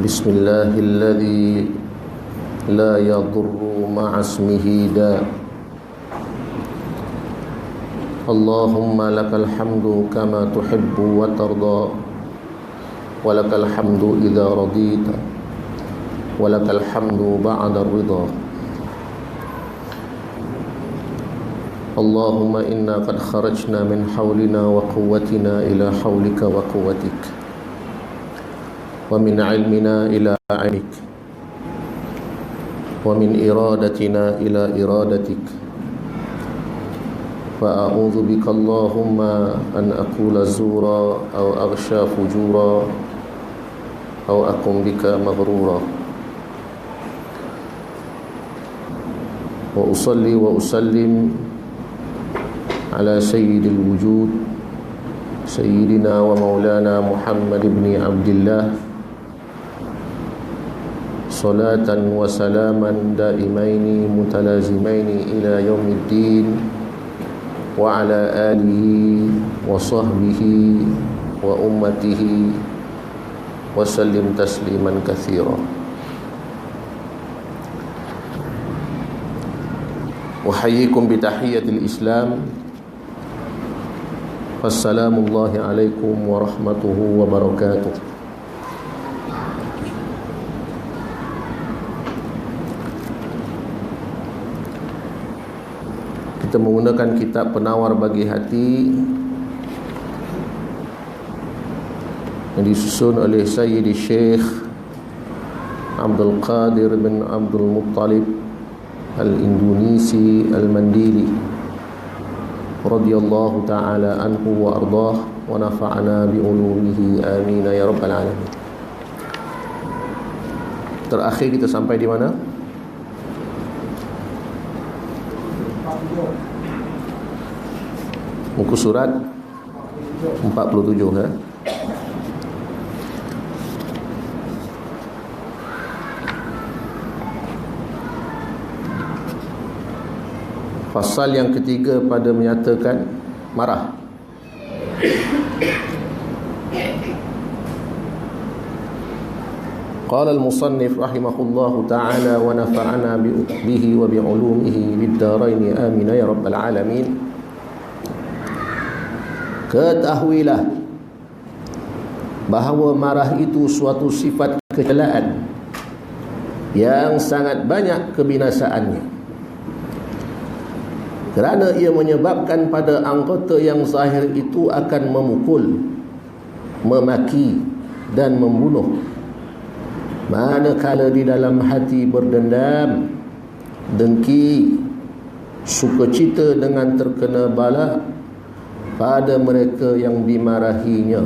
بسم الله الذي لا يضر مع اسمه داء اللهم لك الحمد كما تحب وترضى ولك الحمد إذا رضيت ولك الحمد بعد الرضا اللهم إنا قد خرجنا من حولنا وقوتنا إلى حولك وقوتك ومن علمنا إلى علمك ومن إرادتنا إلى إرادتك فأعوذ بك اللهم أن أقول زورا أو أغشى فجورا أو أقوم بك مغرورا وأصلي وأسلم على سيد الوجود سيدنا ومولانا محمد بن عبد الله صلاة وسلاما دائمين متلازمين إلى يوم الدين وعلى آله وصحبه وأمته وسلم تسليما كثيرا أحييكم بتحية الإسلام والسلام الله عليكم ورحمته وبركاته. Kita menggunakan kitab Penawar Bagi Hati yang disusun oleh Sayyidi Syekh Abdul Qadir bin Abdul Muttalib Al-Indonesi Al-Mandili radhiyallahu ta'ala anhu wa ardah wa nafa'ana bi'ulumihi amin ya rabbal alamin. Terakhir kita sampai di mana? Muka surat 47 ya. Pasal yang ketiga pada menyatakan marah. Qala al-musannif rahimahullahu ta'ala wa nafa'ana bihi wa bi'ulumihi bid-darain amin ya rabbal alamin. Ketahuilah bahawa marah itu suatu sifat kecelaan yang sangat banyak kebinasaannya, kerana ia menyebabkan pada anggota yang zahir itu akan memukul, memaki dan membunuh, manakala di dalam hati berdendam, dengki, sukacita dengan terkena bala pada mereka yang dimarahinya,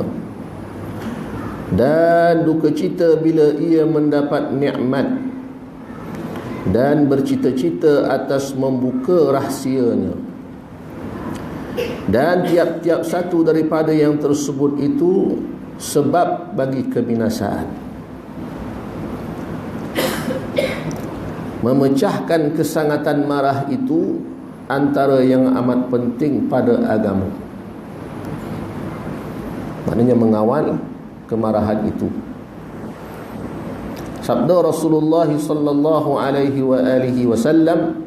dan duka cita bila ia mendapat nikmat, dan bercita-cita atas membuka rahsianya. Dan tiap-tiap satu daripada yang tersebut itu sebab bagi kebinasaan. Memecahkan kesangatan marah itu antara yang amat penting pada agama. Maknanya mengawal kemarahan itu. Sabda Rasulullah sallallahu alaihi wa alihi wasallam,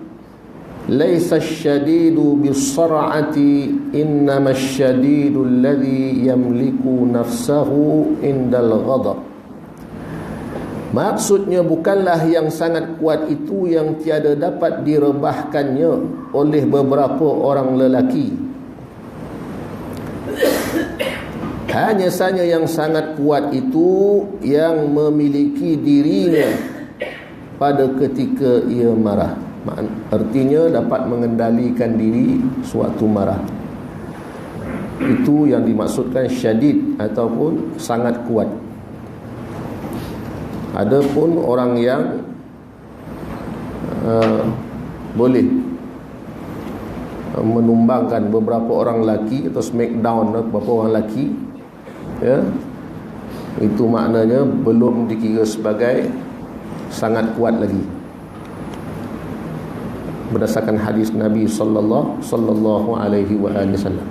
"Laisa asy-syadidu bis-sar'ati, innama asy-syadidu alladhi yamliku nafsahu indal ghadab." Maksudnya bukanlah yang sangat kuat itu yang tiada dapat direbahkannya oleh beberapa orang lelaki. Hanya saja yang sangat kuat itu yang memiliki dirinya pada ketika ia marah. Artinya dapat mengendalikan diri suatu marah. Itu yang dimaksudkan syadid ataupun sangat kuat. Adapun orang yang boleh menumbangkan beberapa orang lelaki atau smackdown beberapa orang lelaki, ya, itu maknanya belum dikira sebagai sangat kuat lagi berdasarkan hadis Nabi sallallahu alaihi wasallam.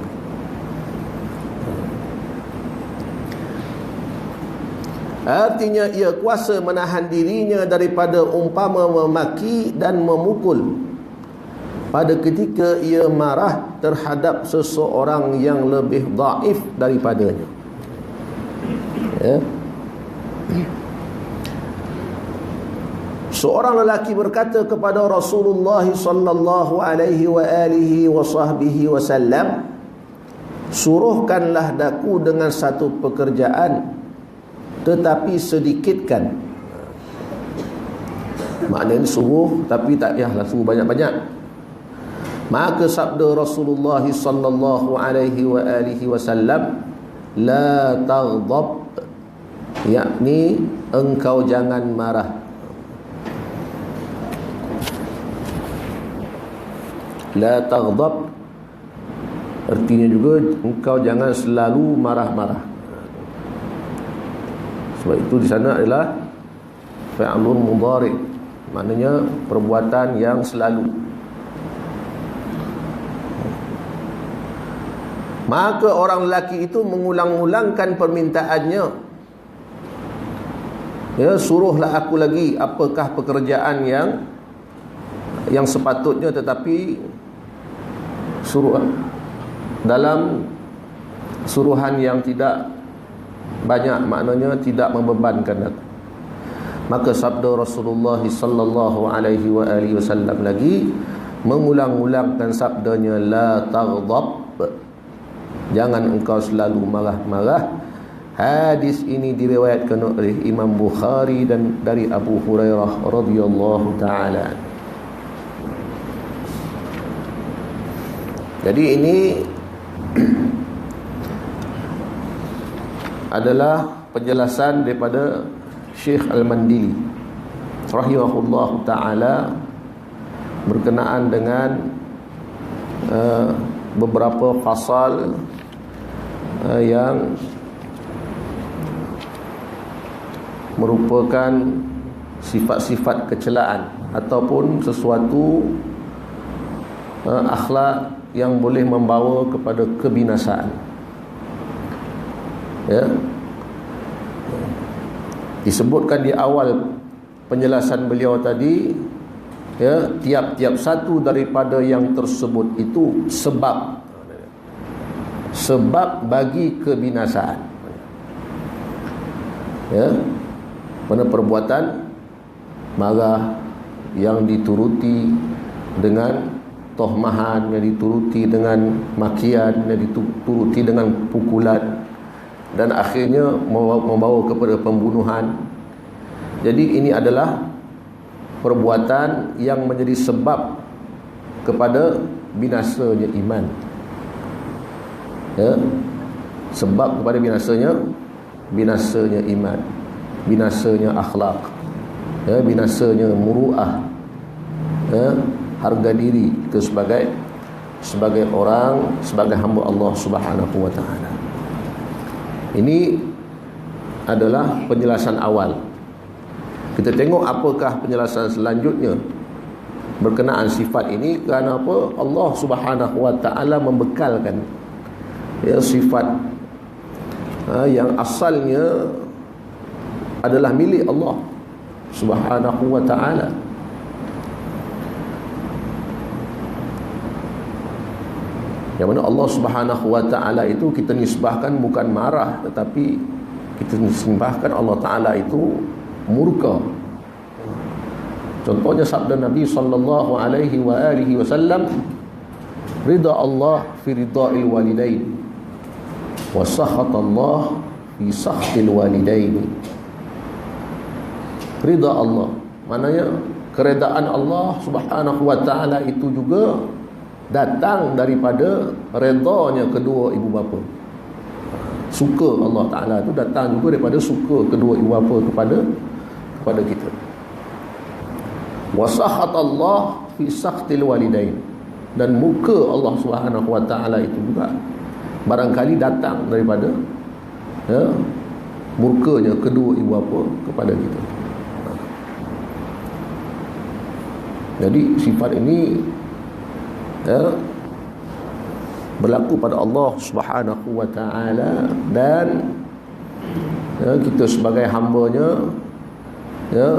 Artinya ia kuasa menahan dirinya daripada umpama memaki dan memukul pada ketika ia marah terhadap seseorang yang lebih dhaif daripadanya. Ya. Seorang lelaki berkata kepada Rasulullah sallallahu alaihi wa alihi wa sahbihi wasallam, suruhkanlah daku dengan satu pekerjaan, tetapi sedikitkan. Maknanya suruh tapi tak payahlah suruh banyak-banyak. Maka sabda Rasulullah sallallahu alaihi wa alihi wasallam, la taghdab, yakni engkau jangan marah. La taghdab artinya juga engkau jangan selalu marah-marah. Sebab itu di sana adalah fi'lun mudhari', maknanya perbuatan yang selalu. Maka orang lelaki itu mengulang-ulangkan permintaannya. Ya, suruhlah aku lagi apakah pekerjaan yang sepatutnya, tetapi suruh dalam suruhan yang tidak banyak, maknanya tidak membebankan aku. Maka sabda Rasulullah sallallahu alaihi wa alihi wasallam lagi mengulang-ulangkan sabdanya, la taghdab, jangan engkau selalu marah-marah. Hadis ini diriwayatkan oleh Imam Bukhari dan dari Abu Hurairah radhiyallahu taala. Jadi ini adalah penjelasan daripada Syekh Al-Mandili rahimahullah ta'ala berkenaan dengan beberapa fasal yang merupakan sifat-sifat kecelaan ataupun sesuatu akhlak yang boleh membawa kepada kebinasaan. Ya. Disebutkan di awal penjelasan beliau tadi, ya, tiap-tiap satu daripada yang tersebut itu sebab bagi kebinasaan. Ya. Mana perbuatan marah yang dituruti dengan tohmahan, yang dituruti dengan makian, yang dituruti dengan pukulan, dan akhirnya membawa kepada pembunuhan. Jadi ini adalah perbuatan yang menjadi sebab kepada binasanya iman. Ya, sebab kepada binasanya iman, binasanya akhlak, ya, binasanya muruah, ya, harga diri itu sebagai orang, sebagai hamba Allah Subhanahu wa taala. Ini adalah penjelasan awal. Kita tengok apakah penjelasan selanjutnya berkenaan sifat ini. Kerana apa? Allah Subhanahu wa taala membekalkan, ya, sifat yang asalnya adalah milik Allah Subhanahu wa taala. Yang mana Allah Subhanahu wa taala itu kita nisbahkan bukan marah, tetapi kita nisbahkan Allah taala itu murka. Contohnya sabda Nabi sallallahu alaihi wa alihi wasallam, ridha Allah fi ridha'il walidain wa sakhat Allah fi sakhtil walidain. Ridha Allah maknanya keredaan Allah Subhanahu wa taala itu juga datang daripada redanya kedua ibu bapa. Suka Allah Ta'ala itu datang juga daripada suka kedua ibu bapa kepada kita. Wasakhat Allah fi sakhtil walidain, dan muka Allah Subhanahu wa taala itu juga barangkali datang daripada, ya, murkanya kedua ibu bapa kepada kita. Jadi sifat ini, ya, berlaku pada Allah Subhanahu wa taala, dan ya, kita sebagai hamba-Nya, ya,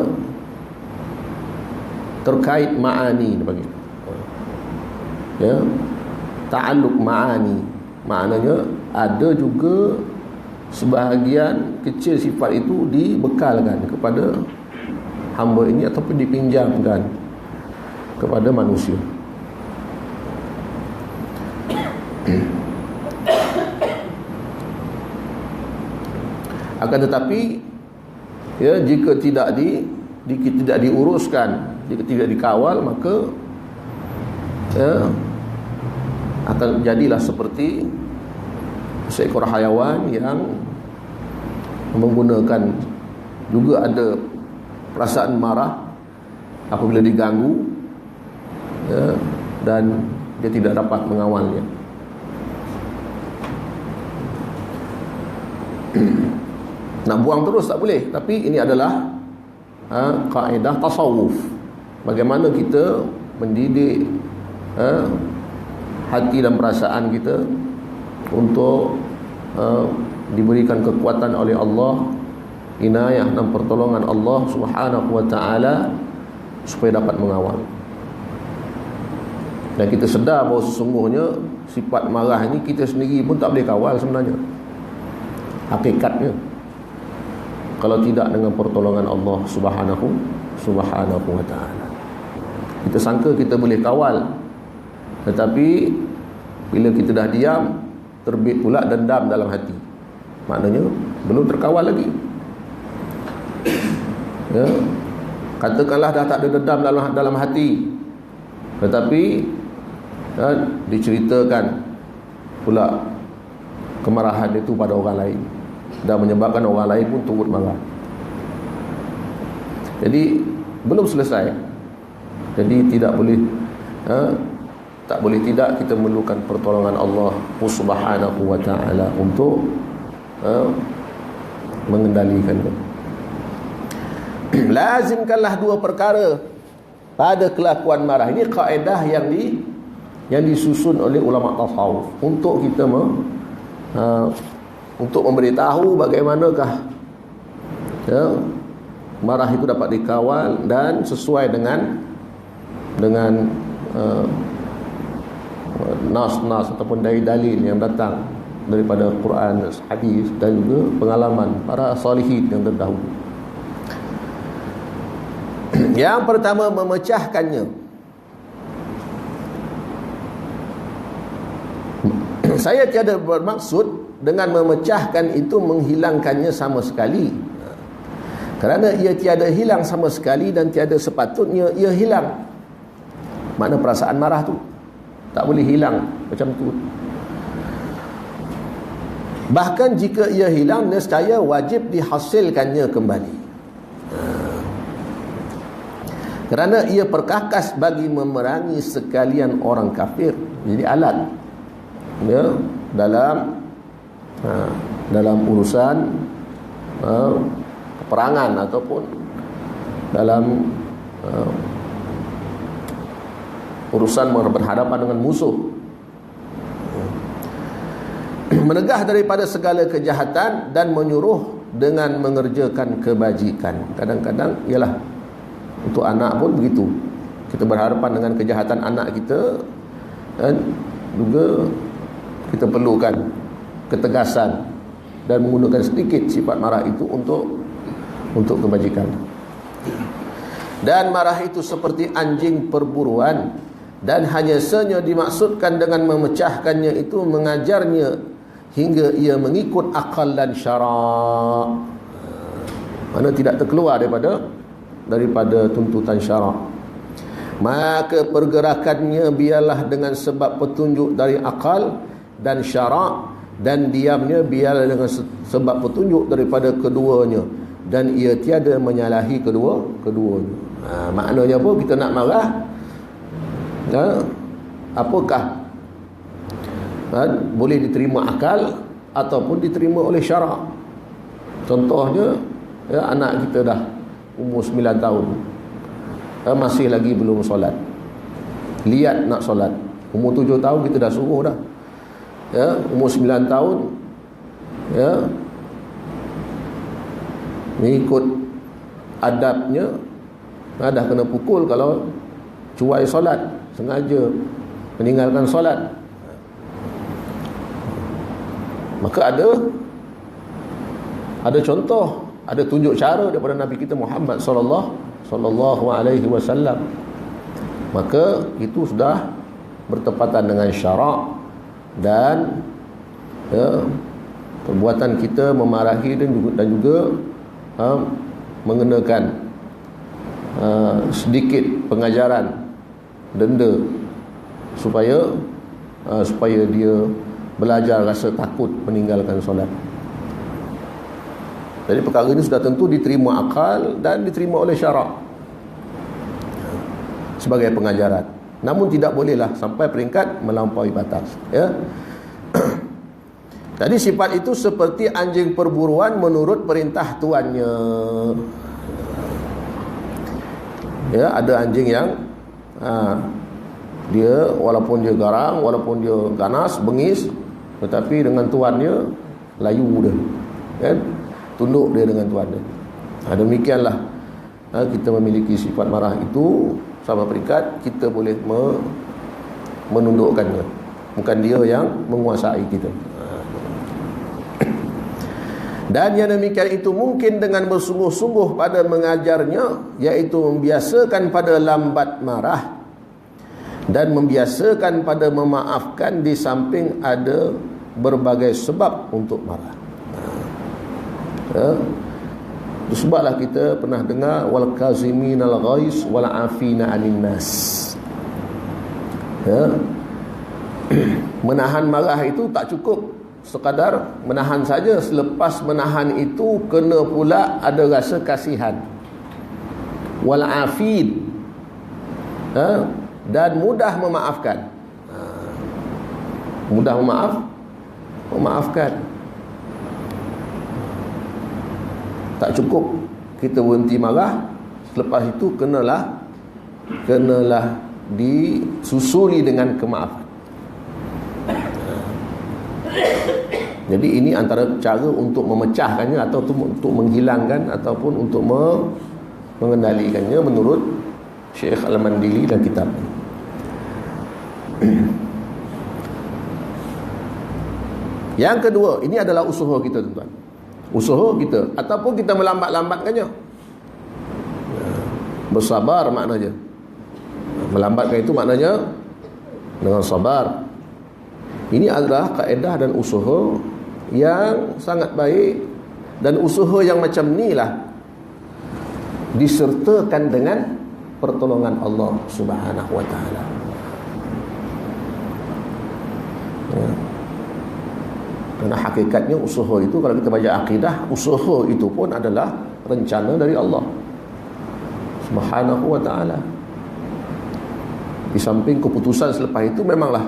terkait ma'ani bagi, ya, ta'alluq ma'ani, maknanya ada juga sebahagian kecil sifat itu dibekalkan kepada hamba ini ataupun dipinjamkan kepada manusia. Akan tetapi, ya, jika tidak diuruskan, jika tidak dikawal, maka, ya, akan jadilah seperti seekor hayawan yang menggunakan, juga ada perasaan marah apabila diganggu, ya, dan dia tidak dapat mengawalnya. Nak buang terus tak boleh, tapi ini adalah kaedah tasawuf. Bagaimana kita mendidik hati dan perasaan kita untuk diberikan kekuatan oleh Allah, inayah dan pertolongan Allah Subhanahu wa taala supaya dapat mengawal. Dan kita sedar bahawa sesungguhnya sifat marah ini kita sendiri pun tak boleh kawal sebenarnya. Hakikatnya, kalau tidak dengan pertolongan Allah Subhanahu wa taala. Kita sangka kita boleh kawal, tetapi bila kita dah diam, terbit pula dendam dalam hati. Maknanya belum terkawal lagi. Ya. Katakanlah dah tak ada dendam dalam hati, tetapi, ya, diceritakan pula kemarahan itu pada orang lain dan menyebabkan orang lain pun turut marah. Jadi belum selesai. Jadi tidak boleh, tak boleh tidak kita memerlukan pertolongan Allah Subhanahu wa taala untuk mengendalikannya. Lazimkanlah dua perkara pada kelakuan marah. Ini kaedah yang disusun oleh ulama tasawuf untuk kita untuk memberitahu bagaimanakah, ya, marah itu dapat dikawal dan sesuai dengan nas-nas ataupun dalil yang datang daripada Quran, hadis dan juga pengalaman para salihin yang terdahulu. Yang pertama, memecahkannya. Saya tiada bermaksud dengan memecahkan itu menghilangkannya sama sekali, kerana ia tiada hilang sama sekali dan tiada sepatutnya ia hilang. Makna perasaan marah tu tak boleh hilang macam tu. Bahkan jika ia hilang, nescaya wajib dihasilkannya kembali, kerana ia perkakas bagi memerangi sekalian orang kafir. Jadi alat, ya, dalam urusan peperangan ataupun dalam urusan berhadapan dengan musuh. Menegah daripada segala kejahatan dan menyuruh dengan mengerjakan kebajikan. Kadang-kadang ialah untuk anak pun begitu. Kita berhadapan dengan kejahatan anak kita, dan juga kita perlukan ketegasan dan menggunakan sedikit sifat marah itu untuk kebajikan. Dan marah itu seperti anjing perburuan, dan hanya saja dimaksudkan dengan memecahkannya itu mengajarnya hingga ia mengikut akal dan syarak. Mana tidak terkeluar daripada tuntutan syarak. Maka pergerakannya biarlah dengan sebab petunjuk dari akal dan syarak, dan diamnya biarlah dengan sebab petunjuk daripada keduanya, dan ia tiada menyalahi keduanya. Maknanya apa? Kita nak marah, apakah boleh diterima akal ataupun diterima oleh syarak. Contohnya, ya, anak kita dah umur 9 tahun, masih lagi belum solat, lihat nak solat. Umur 7 tahun kita dah suruh dah, ya. Umur 9 tahun, ya, mengikut adabnya, dah kena pukul kalau cuai solat, sengaja meninggalkan solat. Maka ada contoh, ada tunjuk cara daripada Nabi kita Muhammad sallallahu alaihi wasallam. Maka itu sudah bertepatan dengan syarak, dan perbuatan kita memarahi dan juga mengenakan sedikit pengajaran denda supaya dia belajar rasa takut meninggalkan solat. Jadi perkara ini sudah tentu diterima akal dan diterima oleh syarak sebagai pengajaran. Namun tidak bolehlah sampai peringkat melampaui batas, ya. Jadi sifat itu seperti anjing perburuan menurut perintah tuannya. Ya, ada anjing yang dia walaupun dia garang, walaupun dia ganas, bengis, tetapi dengan tuannya layu dia, kan? Tunduk dia dengan tuan dia. Demikianlah kita memiliki sifat marah itu sama peringkat kita boleh menundukkannya. Bukan dia yang menguasai kita. Dan yang demikian itu mungkin dengan bersungguh-sungguh pada mengajarnya, iaitu membiasakan pada lambat marah dan membiasakan pada memaafkan di samping ada berbagai sebab untuk marah. Itu sebablah kita pernah dengar wal kaziminal ghais wal afina 'anil nas. Menahan marah itu tak cukup sekadar menahan saja, selepas menahan itu kena pula ada rasa kasihan. Wal afin, dan mudah memaafkan. Mudah memaafkan. Tak cukup kita berhenti marah, selepas itu kenalah disusuli dengan kemaafan. Jadi ini antara cara untuk memecahkannya atau untuk menghilangkan ataupun untuk mengendalikannya menurut Syekh Al-Mandili dan kitab. Yang kedua, ini adalah usaha kita, tuan-tuan. Usaha kita ataupun kita melambat-lambatkannya. Bersabar maknanya. Melambatkan itu maknanya dengan sabar. Ini adalah kaedah dan usaha yang sangat baik, dan usaha yang macam inilah disertakan dengan pertolongan Allah Subhanahu wa taala. Ya. Karena hakikatnya usaha itu, kalau kita baca akidah, usaha itu pun adalah rencana dari Allah Subhanahu wa taala. Di samping keputusan selepas itu memanglah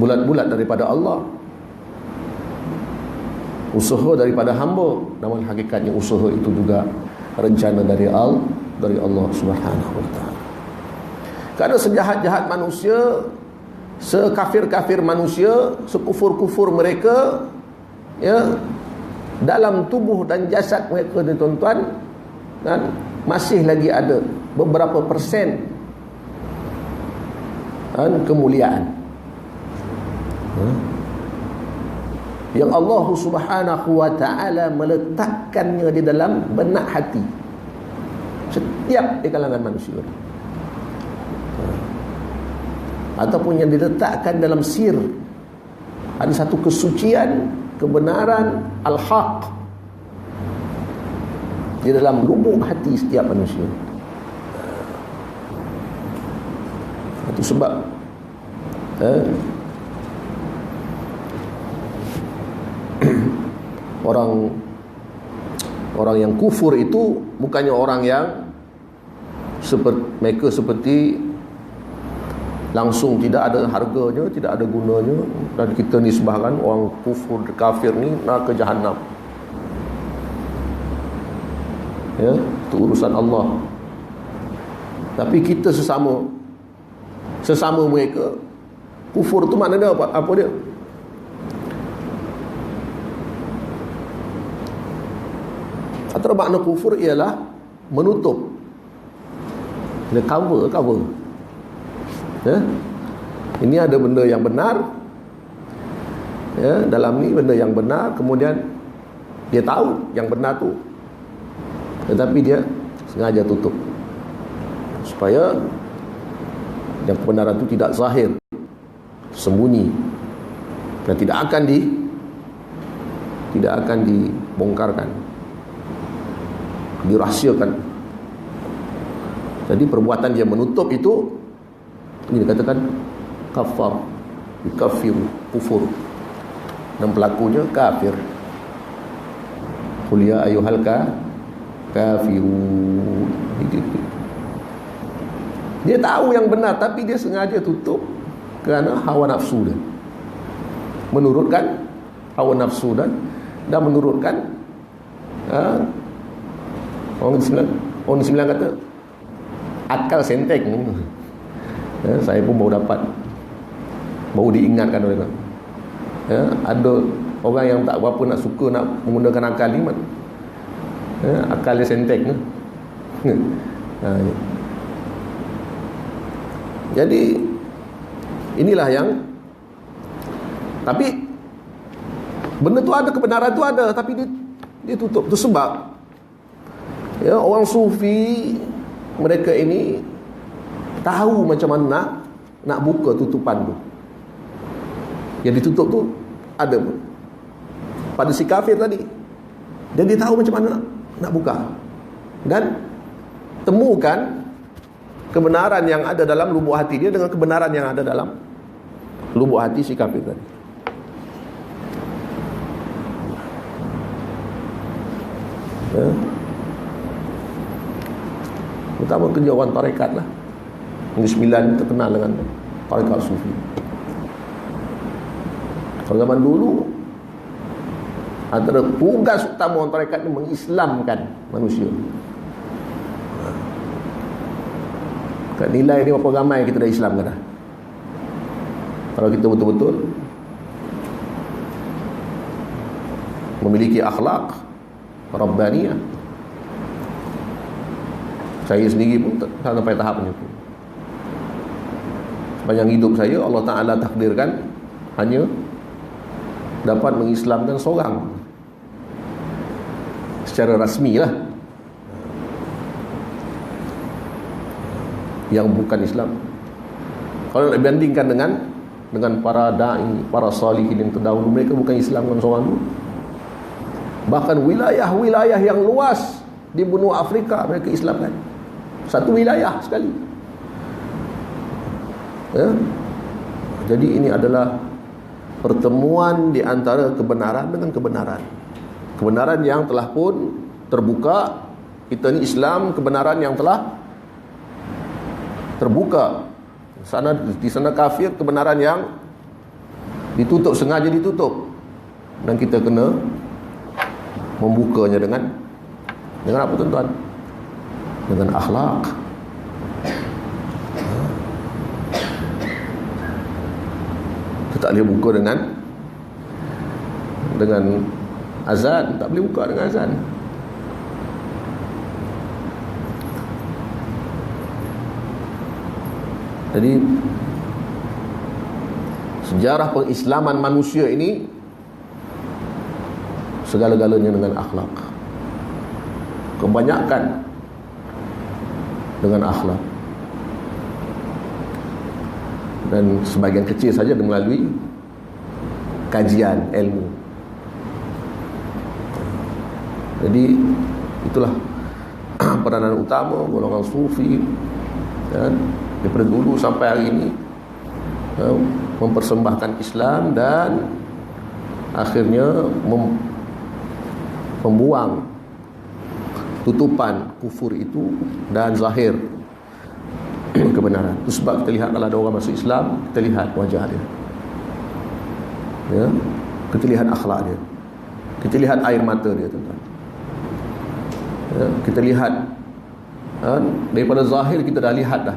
bulat-bulat daripada Allah, usaha daripada hamba, namun hakikatnya usaha itu juga rencana dari Allah Subhanahu wa taala. Karena sejahat-jahat manusia, sekafir-kafir manusia, sekufur-kufur mereka, ya, dalam tubuh dan jasad mereka ni, tuan-tuan, dan masih lagi ada beberapa persen kemuliaan yang Allah Subhanahu wa taala meletakkannya di dalam benak hati setiap di kalangan manusia, ataupun yang diletakkan dalam sir. Ada satu kesucian, kebenaran, al-haq di dalam lubuk hati setiap manusia. Itu sebab orang yang kufur itu bukannya orang yang mereka seperti langsung tidak ada harganya, tidak ada gunanya, dan kita nisbahkan orang kufur, kafir ni nak ke Jahannam. Ya, itu urusan Allah. Tapi kita sesama mereka, kufur tu maknanya apa dia? Antara makna kufur ialah menutup. Dia cover. Ya? Ini ada benda yang benar. Ya, dalam ni benda yang benar, kemudian dia tahu yang benar tu, tetapi dia sengaja tutup supaya yang kebenaran itu tidak zahir, sembunyi, dan tidak akan dibongkarkan, dirahsiakan. Jadi perbuatan dia menutup itu, ini dikatakan kafar, kafir, kufur, dan pelakunya kafir. Qul ya ayyuhal kafirun. Dia tahu yang benar, tapi dia sengaja tutup kerana hawa nafsu dia, menurutkan hawa nafsu dan menurutkan orang Islam kata akal sentek. Saya pun baru diingatkan oleh orang. Ada orang yang tak berapa nak suka nak menggunakan akal ni, akal dia sentek. Jadi inilah yang, tapi benda tu ada, kebenaran tu ada, tapi dia tutup. Itu sebab ya, orang sufi mereka ini tahu macam mana nak buka tutupan tu. Yang ditutup tu ada pada si kafir tadi, dan dia tahu macam mana nak buka dan temukan kebenaran yang ada dalam lubuk hati dia dengan kebenaran yang ada dalam lubuk hati si kafir tadi. Ya. Pertama kerja orang tarekat lah. Negeri Sembilan terkenal dengan tarekat sufi. Kalau zaman dulu, antara tugas utama orang tarekat ni mengislamkan manusia. Kat nilai ni berapa ramai kita dah Islam kan dah? Kalau kita betul-betul memiliki akhlak Rabbaniyah. Saya sendiri pun tak sampai tahap macam tu. Sepanjang hidup saya, Allah Ta'ala takdirkan hanya dapat mengislamkan seorang secara rasmi lah, yang bukan Islam. Kalau nak bandingkan dengan para da'i, para salihin yang terdahulu, mereka bukan Islam kan seorang pun. Bahkan wilayah-wilayah yang luas di benua Afrika mereka Islamkan. Satu wilayah sekali. Ya? Jadi ini adalah pertemuan di antara kebenaran dengan kebenaran. Kebenaran yang telah pun terbuka. Kita ni Islam, kebenaran yang telah terbuka. Di sana kafir, kebenaran yang ditutup, sengaja ditutup. Dan kita kena membukanya dengan apa tuan-tuan? Dengan akhlak. Kita tak boleh buka dengan azan, tak boleh buka dengan azan. Jadi sejarah pengislaman manusia ini segala-galanya dengan akhlak. Kebanyakan dengan akhlak. Dan sebagian kecil saja melalui kajian ilmu. Jadi itulah peranan utama golongan sufi, dan daripada dulu sampai hari ini mempersembahkan Islam dan akhirnya membuang tutupan kufur itu dan zahir kebenaran. Itu sebab kita lihat kalau ada orang masuk Islam, kita lihat wajah dia, ya, kita lihat akhlak dia, kita lihat air mata dia, tuan-tuan. Ya, kita lihat daripada zahir kita dah lihat dah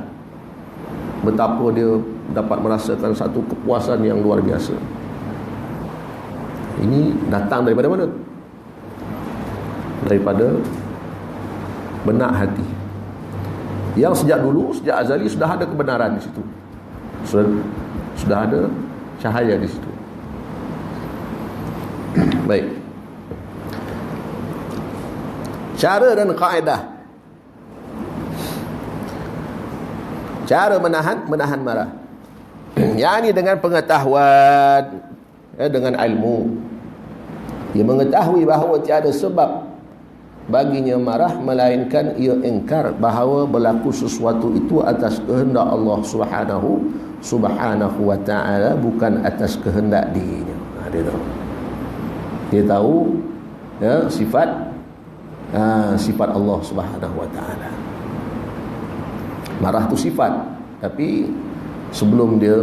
betapa dia dapat merasakan satu kepuasan yang luar biasa. Ini datang daripada mana? Daripada benak hati. Yang sejak dulu, sejak azali sudah ada kebenaran di situ. Sudah ada cahaya di situ. Baik. Cara dan kaedah. Cara menahan marah. Yang ini dengan pengetahuan, dengan ilmu. Ia mengetahui bahawa tiada sebab baginya marah melainkan ia ingkar bahawa berlaku sesuatu itu atas kehendak Allah subhanahu wa ta'ala, bukan atas kehendak dirinya. Dia tahu ya, sifat Allah subhanahu wa ta'ala. Marah itu sifat, tapi sebelum dia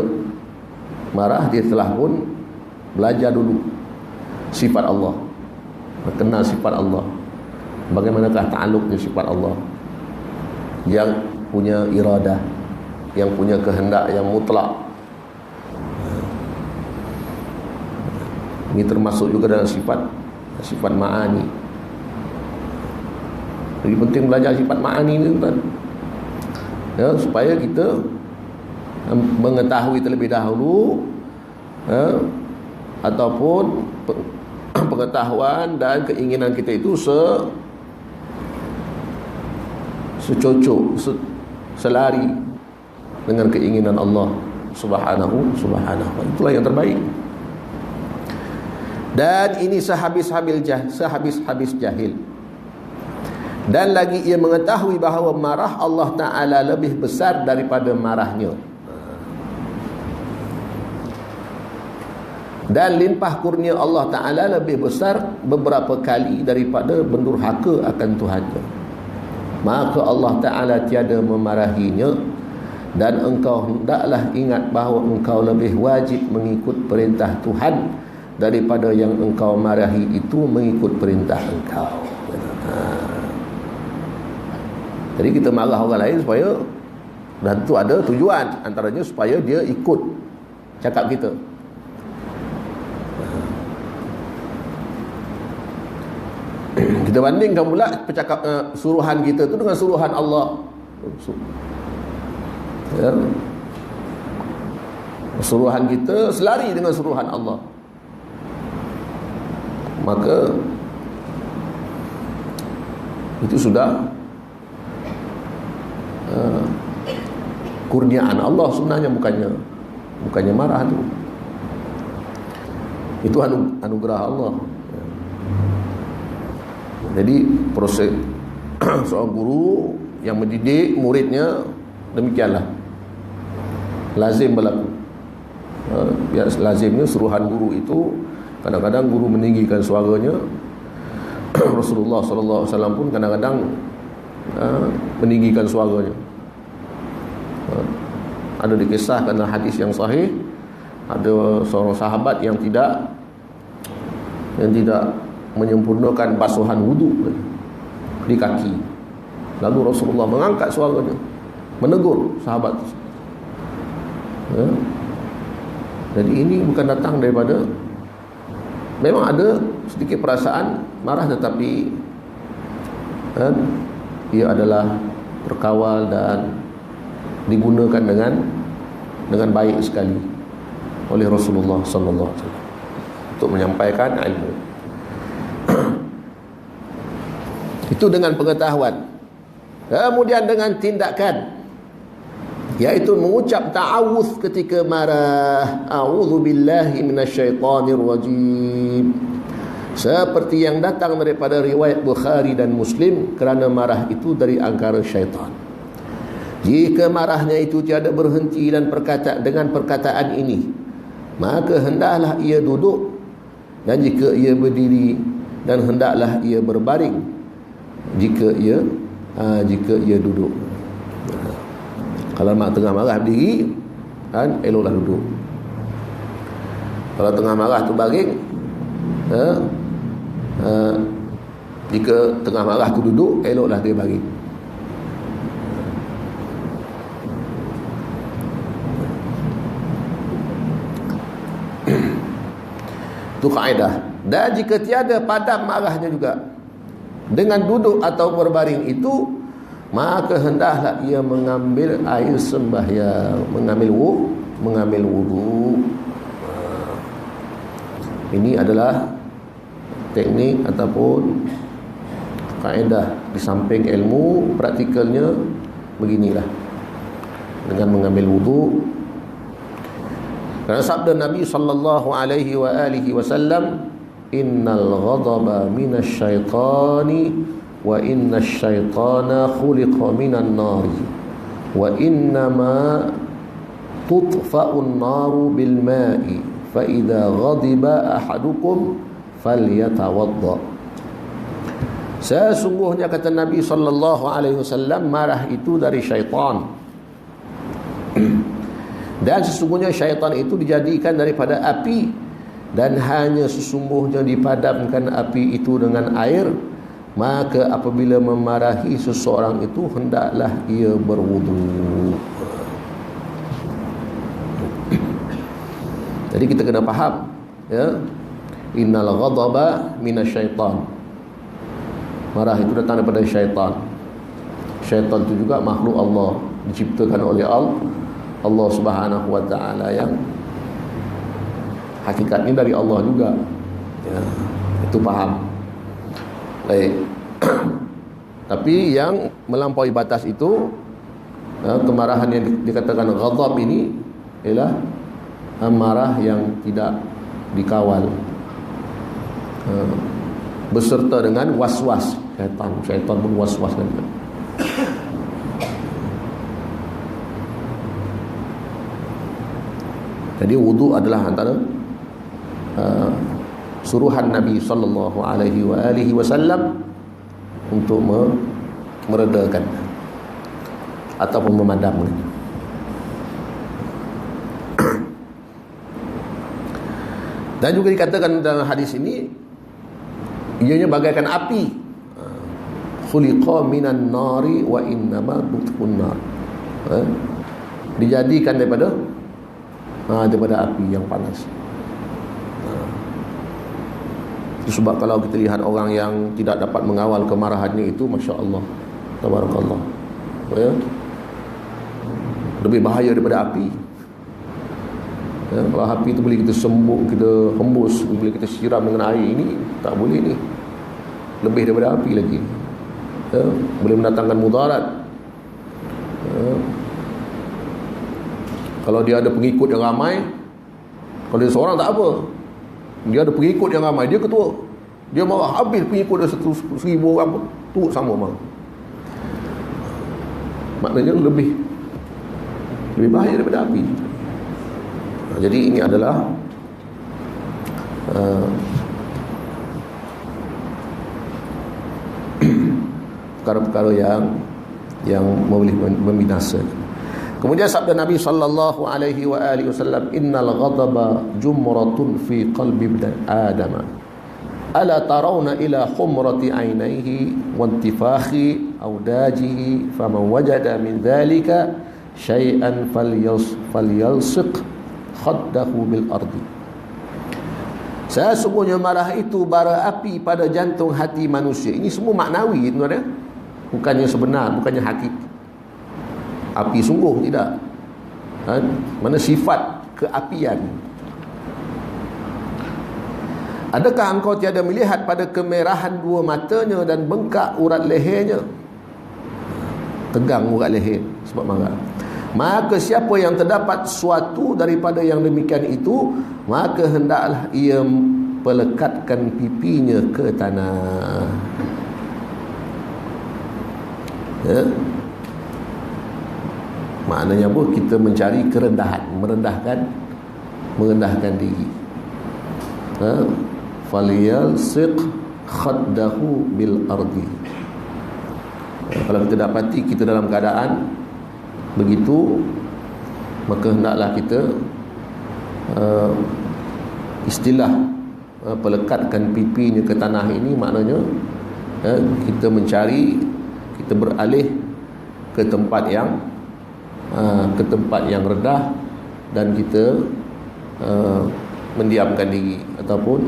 marah, dia telah pun belajar dulu sifat Allah, kenal sifat Allah. Bagaimanakah ta'alluqnya sifat Allah yang punya iradah, yang punya kehendak yang mutlak. Ini termasuk juga dalam sifat ma'ani. Jadi penting belajar sifat ma'ani ni kan, ya, supaya kita mengetahui terlebih dahulu, ya, ataupun pengetahuan dan keinginan kita itu secocok, selari dengan keinginan Allah subhanahu. Itulah yang terbaik. Dan ini sehabis-habis jahil. Dan lagi ia mengetahui bahawa marah Allah Ta'ala lebih besar daripada marahnya. Dan limpah kurnia Allah Ta'ala lebih besar beberapa kali daripada berdurhaka akan Tuhannya. Maka Allah Ta'ala tiada memarahinya. Dan engkau hendaklah ingat bahawa engkau lebih wajib mengikut perintah Tuhan daripada yang engkau marahi itu mengikut perintah engkau. Jadi kita marah orang lain supaya, dan itu ada tujuan, antaranya supaya dia ikut cakap kita. Kita bandingkan pula suruhan kita tu dengan suruhan Allah. Ya. Suruhan kita selari dengan suruhan Allah. Maka itu sudah kurniaan Allah sebenarnya, bukannya marah tu. Itu anugerah Allah. Jadi proses seorang guru yang mendidik muridnya demikianlah lazim berlaku. Ya, lazimnya suruhan guru itu, kadang-kadang guru meninggikan suaranya. Rasulullah SAW pun kadang-kadang meninggikan suaranya. Ada dikisahkan dalam hadis yang sahih, ada seorang sahabat yang tidak menyempurnakan basuhan wudu di kaki. Lalu Rasulullah mengangkat suaranya, menegur sahabat. Ya. Jadi ini bukan datang daripada, memang ada sedikit perasaan marah, tetapi ia adalah terkawal dan digunakan dengan baik sekali oleh Rasulullah sallallahu alaihi wasallam untuk menyampaikan ilmu. Itu dengan pengetahuan. Kemudian dengan tindakan, yaitu mengucap ta'awudz ketika marah. A'udzubillahi minasyaitonir rajim. Seperti yang datang daripada riwayat Bukhari dan Muslim, kerana marah itu dari angkara syaitan. Jika marahnya itu tiada berhenti dan dengan perkataan ini, maka hendaklah ia duduk, dan jika ia berdiri, dan hendaklah ia berbaring jika ia duduk. Kalau mak tengah marah berdiri, kan, eloklah duduk. Kalau tengah marah tu baring, jika tengah marah tu duduk, eloklah dia baring. Itu kaedah. Dan jika tiada padam marahnya juga, dengan duduk atau berbaring itu, maka hendaklah ia mengambil air sembahyang, mengambil wudu. Ini adalah teknik ataupun kaedah di samping ilmu, praktikalnya beginilah, dengan mengambil wudu. Karena sabda Nabi sallallahu alaihi wa alihi wasallam, innal ghadaba minasy syaitani wa innasy syaitana khuliqa minan nari wa innama tutfa'un naru bil ma'i fa idza ghadiba ahadukum falyatawadda. Sesungguhnya kata Nabi sallallahu alaihi wasallam, marah itu dari syaitan. Dan sesungguhnya syaitan itu dijadikan daripada api, dan hanya sesungguhnya dipadamkan api itu dengan air. Maka apabila memarahi seseorang itu, hendaklah ia berwudu. Jadi kita kena faham, ya, innal ghadaba minasyaitan. Marah itu datang daripada syaitan. Syaitan itu juga makhluk Allah, diciptakan oleh Allah Subhanahu wa ta'ala, yang hakikatnya dari Allah juga, ya, itu faham. Baik. Tapi yang melampaui batas itu, kemarahan yang dikatakan ghadab ini ialah marah yang tidak dikawal, beserta dengan was-was syaitan pun was-was kan. Jadi wudu adalah antara suruhan Nabi sallallahu alaihi wasallam untuk meredakan ataupun memadamkan. Dan juga dikatakan dalam hadis ini, ianya bagaikan api, khuliqa minan nari wa innama tutfun nar, dijadikan daripada api yang panas. Sebab kalau kita lihat orang yang tidak dapat mengawal kemarahannya itu, Masya Allah, tabarakallah, ya, lebih bahaya daripada api. Ya, kalau api itu boleh kita sembuk, kita hembus, boleh kita siram dengan air, ini tak boleh ni. Lebih daripada api lagi, ya, boleh mendatangkan mudarat. Ya. Kalau dia ada pengikut yang ramai, kalau dia seorang tak apa, dia ada pengikut yang ramai, dia ketua, dia marah, habis pengikut dia 1,000 orang pun turut sama marah. Maknanya lebih bahaya daripada api. Jadi ini adalah perkara-perkara yang boleh membinasa. Kemudian sabda Nabi sallallahu alaihi wasallam, innal ghadaba jumratun fi qalbi ibn adam, ala tarawna ila humrati ainaihi wa intifakhi awdajihi, faman wajada min dhalika syai'an falyalsiq khaddahu bil ardi. Sesungguhnya marah itu bara api pada jantung hati manusia. Ini semua maknawi, tuan-tuan, bukannya sebenar, bukannya hakiki. Api sungguh tidak, mana sifat keapian. Adakah engkau tiada melihat pada kemerahan dua matanya dan bengkak urat lehernya? Tegang urat leher sebab marah. Maka siapa yang terdapat suatu daripada yang demikian itu, maka hendaklah ia pelekatkan pipinya ke tanah. Ya. Maknanya apa? Kita mencari kerendahan, merendahkan diri. Falyalsiq khaddahu bil ardi. Kalau kita dapati kita dalam keadaan begitu, maka hendaklah kita istilah pelekatkan pipinya ke tanah ini, maknanya kita mencari, kita beralih ke tempat yang rendah, dan kita mendiamkan diri, ataupun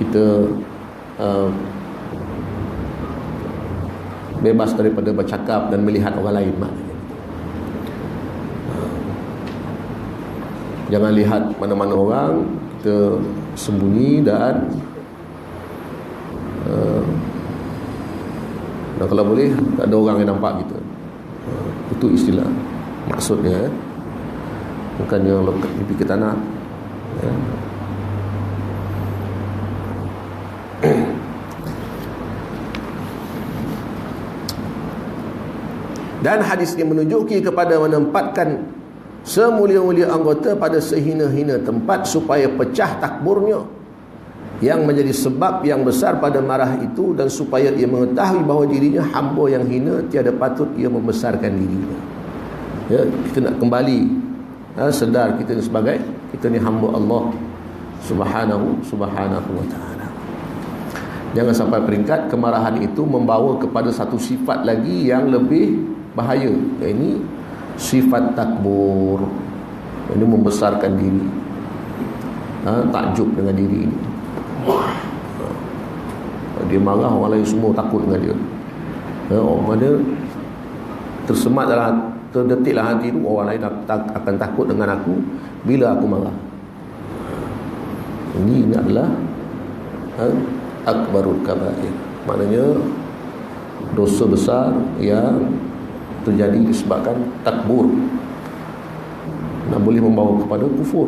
kita bebas daripada bercakap dan melihat orang lain maknanya. Jangan lihat mana-mana orang, kita sembunyi dan kalau boleh tak ada orang yang nampak kita. Itu istilah maksudnya, bukan yang lekat pipi ke tanah. Dan hadis ini menunjuki kepada menempatkan semulia-mulia anggota pada sehina-hina tempat supaya pecah takburnya yang menjadi sebab yang besar pada marah itu, dan supaya ia mengetahui bahawa dirinya hamba yang hina, tiada patut ia membesarkan dirinya. Ya, kita nak kembali sedar kita ni sebagai kita ni hamba Allah subhanahu wa ta'ala. Jangan sampai peringkat kemarahan itu membawa kepada satu sifat lagi yang lebih bahaya, ini sifat takbur. Ini membesarkan diri, takjub dengan diri ini. Dia marah, orang lain semua takut dengan dia. Mana tersemat dalam, terdetiklah hati itu, orang lain akan takut dengan aku bila aku marah. Ini adalah akbarul kabair, maknanya dosa besar yang terjadi disebabkan takbur, dan boleh membawa kepada kufur.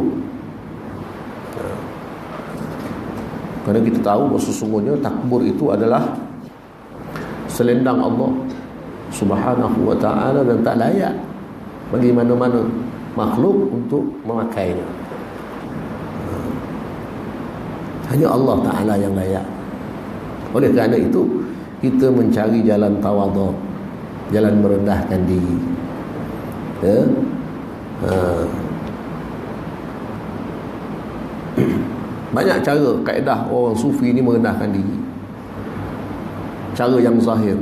Kerana kita tahu bahawa sesungguhnya takbur itu adalah selendang Allah subhanahu wa ta'ala, dan tak layak bagi mana-mana makhluk untuk memakainya. Hanya Allah Ta'ala yang layak. Oleh kerana itu, kita mencari jalan tawadhu, jalan merendahkan diri. Banyak cara, kaedah orang sufi ni merendahkan diri. Cara yang zahir,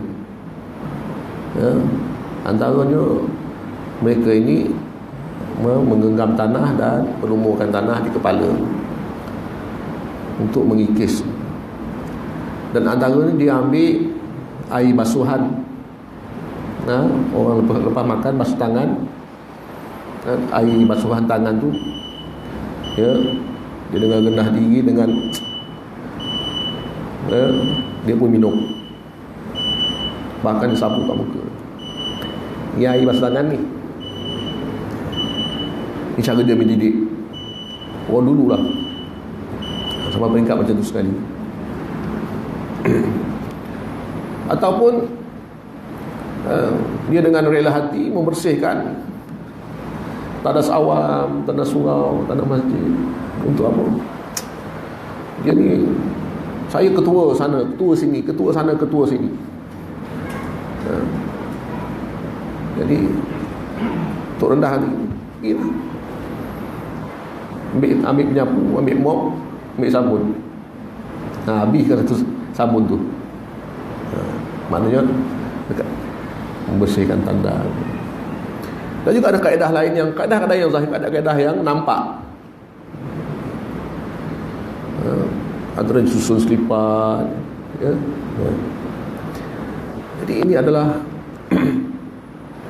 antaranya mereka ini menggenggam tanah dan melumurkan tanah di kepala untuk mengikis. Dan antaranya dia ambil air basuhan, orang lepas makan basuh tangan, air basuhan tangan tu, dia dengan rendah diri, dengan dia pun minum, bahkan disapu kat muka. Ni air basuh tangan ni, ni cara dia mendidik orang dulu lah, sampai peringkat macam tu sekali. Ataupun dia dengan rela hati membersihkan tanah awam, tanah surau, tanah masjid. Untuk apa? Dia ni, saya ketua sana, ketua sini, ketua sana, ketua sini. Jadi untuk rendah hati, pergilah, ambil penyapu, ambil mop, ambil sabun, habiskan satu sabun tu. Maknanya dekat membersihkan tanda. Dan juga ada kaedah lain, yang kaedah-kaedah yang zahir, kaedah-kaedah yang nampak. Antara susun selipat, Jadi ini adalah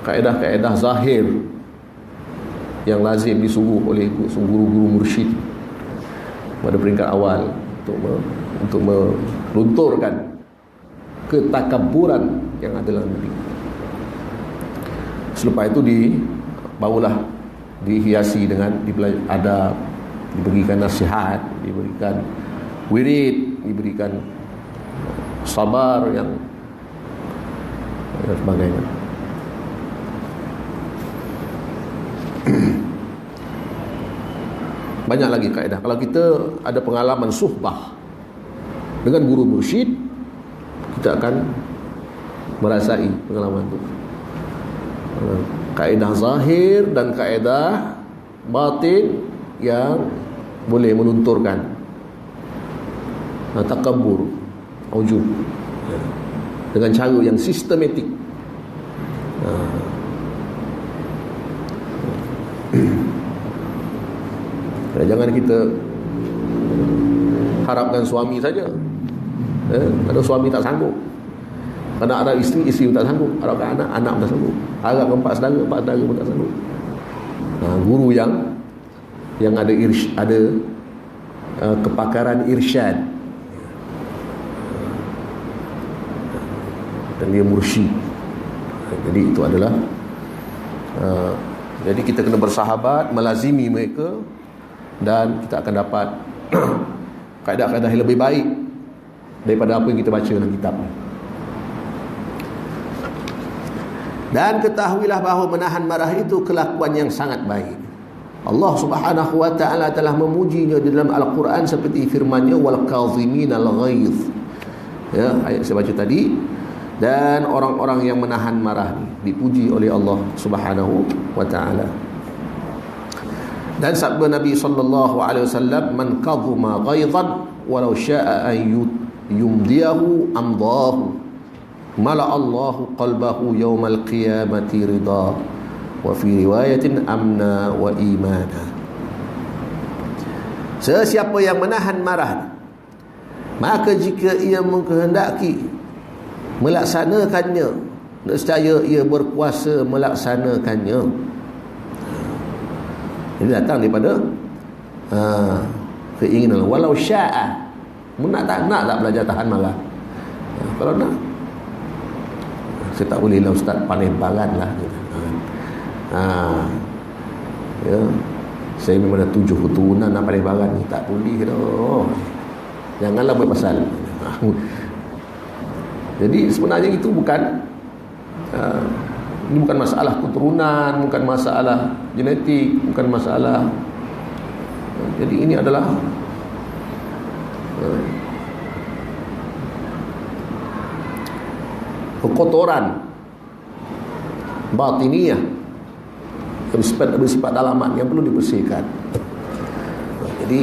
kaedah-kaedah zahir yang lazim disuruh oleh guru-guru mursyid pada peringkat awal untuk melunturkan ketakabburan yang ada dalam diri. Selepas itu barulah dihiasi dengan adab, diberikan nasihat, diberikan wirid, diberikan sabar yang sebagainya. Banyak lagi kaedah. Kalau kita ada pengalaman suhbah dengan guru mursyid, kita akan merasai pengalaman itu. Kaedah zahir dan kaedah batin yang boleh melunturkan takabur, ujub, dengan cara yang sistematik. Jangan kita harapkan suami saja. Kalau suami tak sanggup, Anak-anak isteri pun tak sanggup. Harapkan anak pun tak sanggup. Harapkan empat saudara pun tak sanggup. Guru yang ada kepakaran irsyad, dan dia mursyid. Jadi itu adalah jadi kita kena bersahabat, melazimi mereka, dan kita akan dapat kaedah-kaedah yang lebih baik daripada apa yang kita baca dalam kitab. Dan ketahuilah bahawa menahan marah itu kelakuan yang sangat baik. Allah Subhanahu wa taala telah memujinya di dalam Al-Quran seperti firman-Nya, wal kaziminal ghaiz. Ya, ayat saya baca tadi. Dan orang-orang yang menahan marah dipuji oleh Allah Subhanahu wa taala. Dan sabda Nabi sallallahu alaihi wasallam, man kadhuma ghaizan walau syaa'a an yumdiyahu amdahu mala Allahu qalbahu yaumal qiyamati ridha wa fi riwayatin amna wa imana. Sesiapa yang menahan marah, maka jika ia mengkehendaki melaksanakannya, nescaya ia berkuasa melaksanakannya. Ini datang daripada keinginan. Walau sya'a, nak tak belajar tahan marah. Kalau nak, saya tak boleh lah ustaz, pandai baran lah. Ya, saya memang ada 7 keturunan nak pandai baran ni, tak boleh dah. Janganlah buat pasal. Jadi sebenarnya itu bukan ini bukan masalah keturunan, bukan masalah genetik, bukan masalah. Jadi ini adalah kekotoran batiniyah yang bersifat dalaman yang perlu dibersihkan. Jadi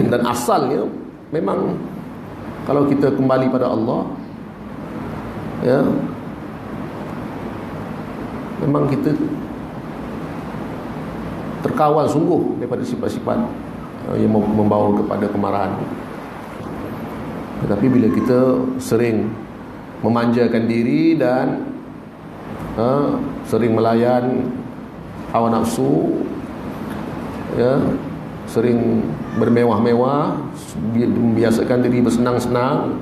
dan asalnya memang kalau kita kembali pada Allah, ya, memang kita terkawal sungguh daripada sifat-sifat yang membawa kepada kemarahan. Tetapi bila kita sering memanjakan diri dan sering melayan hawa nafsu, ya, sering bermewah-mewah, membiasakan diri bersenang-senang,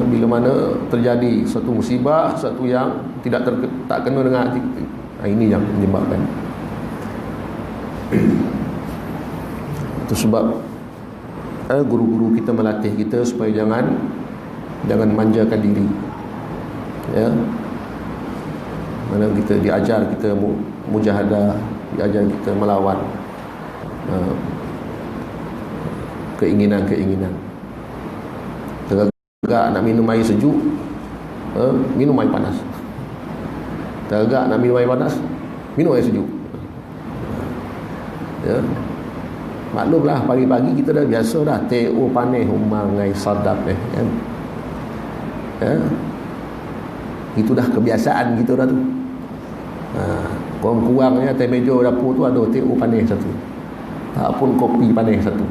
bila mana terjadi satu musibah, satu yang tak kena dengan hati, ini yang menyebabkan. Itu sebab guru-guru kita melatih kita supaya jangan manjakan diri, ya. Mana kita diajar kita mujahadah, diajar kita melawan keinginan-keinginan. Tergagak nak minum air sejuk, minum air panas. Tergagak nak minum air panas, minum air sejuk. Ya. Maklumlah, pagi-pagi kita dah biasa dah teo panih umangai sadap kan. Ya. Itu dah kebiasaan kita dah tu. Kurang-kurangnya atas meja dapur tu ada teo panih satu. Tak pun kopi panih satu.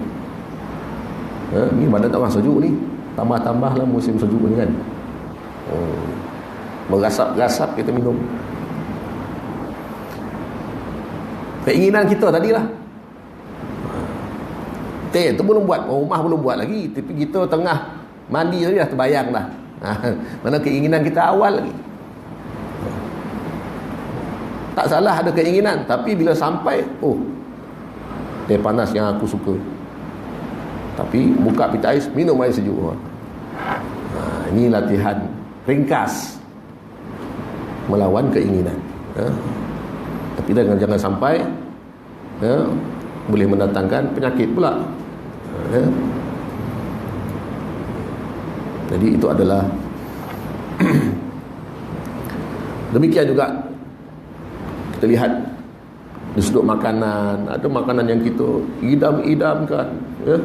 Ni badan tak orang sejuk ni. Tambah-tambahlah musim sejuk ni kan. Berasap-rasap kita minum. Keinginan kita tadilah. Teh tu belum buat, rumah belum buat lagi, tapi kita tengah mandi tadi dah terbayang dah. Mana keinginan kita awal lagi. Tak salah ada keinginan, tapi bila sampai, teh panas yang aku suka. Tapi buka pita ais, minum air sejuk. Ini latihan ringkas melawan keinginan. Tapi jangan sampai boleh mendatangkan penyakit pula. Jadi itu adalah demikian juga kita lihat di sudut makanan, ada makanan yang kita idam-idamkan, ya.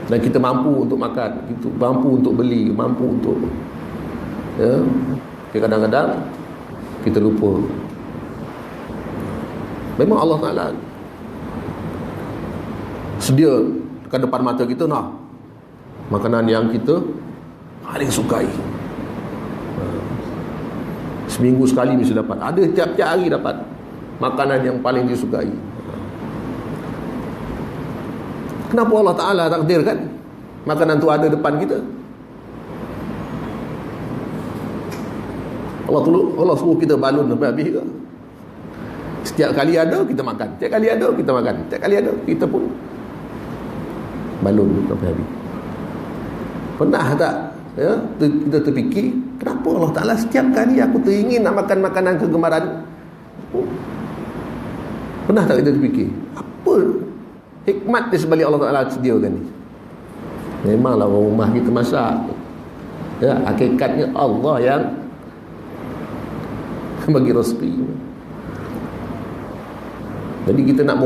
Dan kita mampu untuk makan, kita mampu untuk beli, mampu untuk, ya. Kadang-kadang kita lupa. Memang Allah Ta'ala sedia dekat depan mata kita, nah, makanan yang kita paling sukai. Seminggu sekali mesti dapat. Ada tiap-tiap hari dapat makanan yang paling disukai. Kenapa Allah Ta'ala takdirkan makanan tu ada depan kita? Allah suruh kita balun sampai habis ke? Setiap kali ada kita makan, setiap kali ada kita makan, setiap kali ada kita pun balun sampai habis. Pernah tak ya, kita terfikir kenapa Allah Ta'ala setiap kali aku teringin nak makan makanan kegemaran? Pernah tak kita terfikir apa hikmat di sebalik Allah Ta'ala sediakan ni? Memanglah orang rumah kita masak, ya, hakikatnya Allah yang bagi rezeki. Jadi kita nak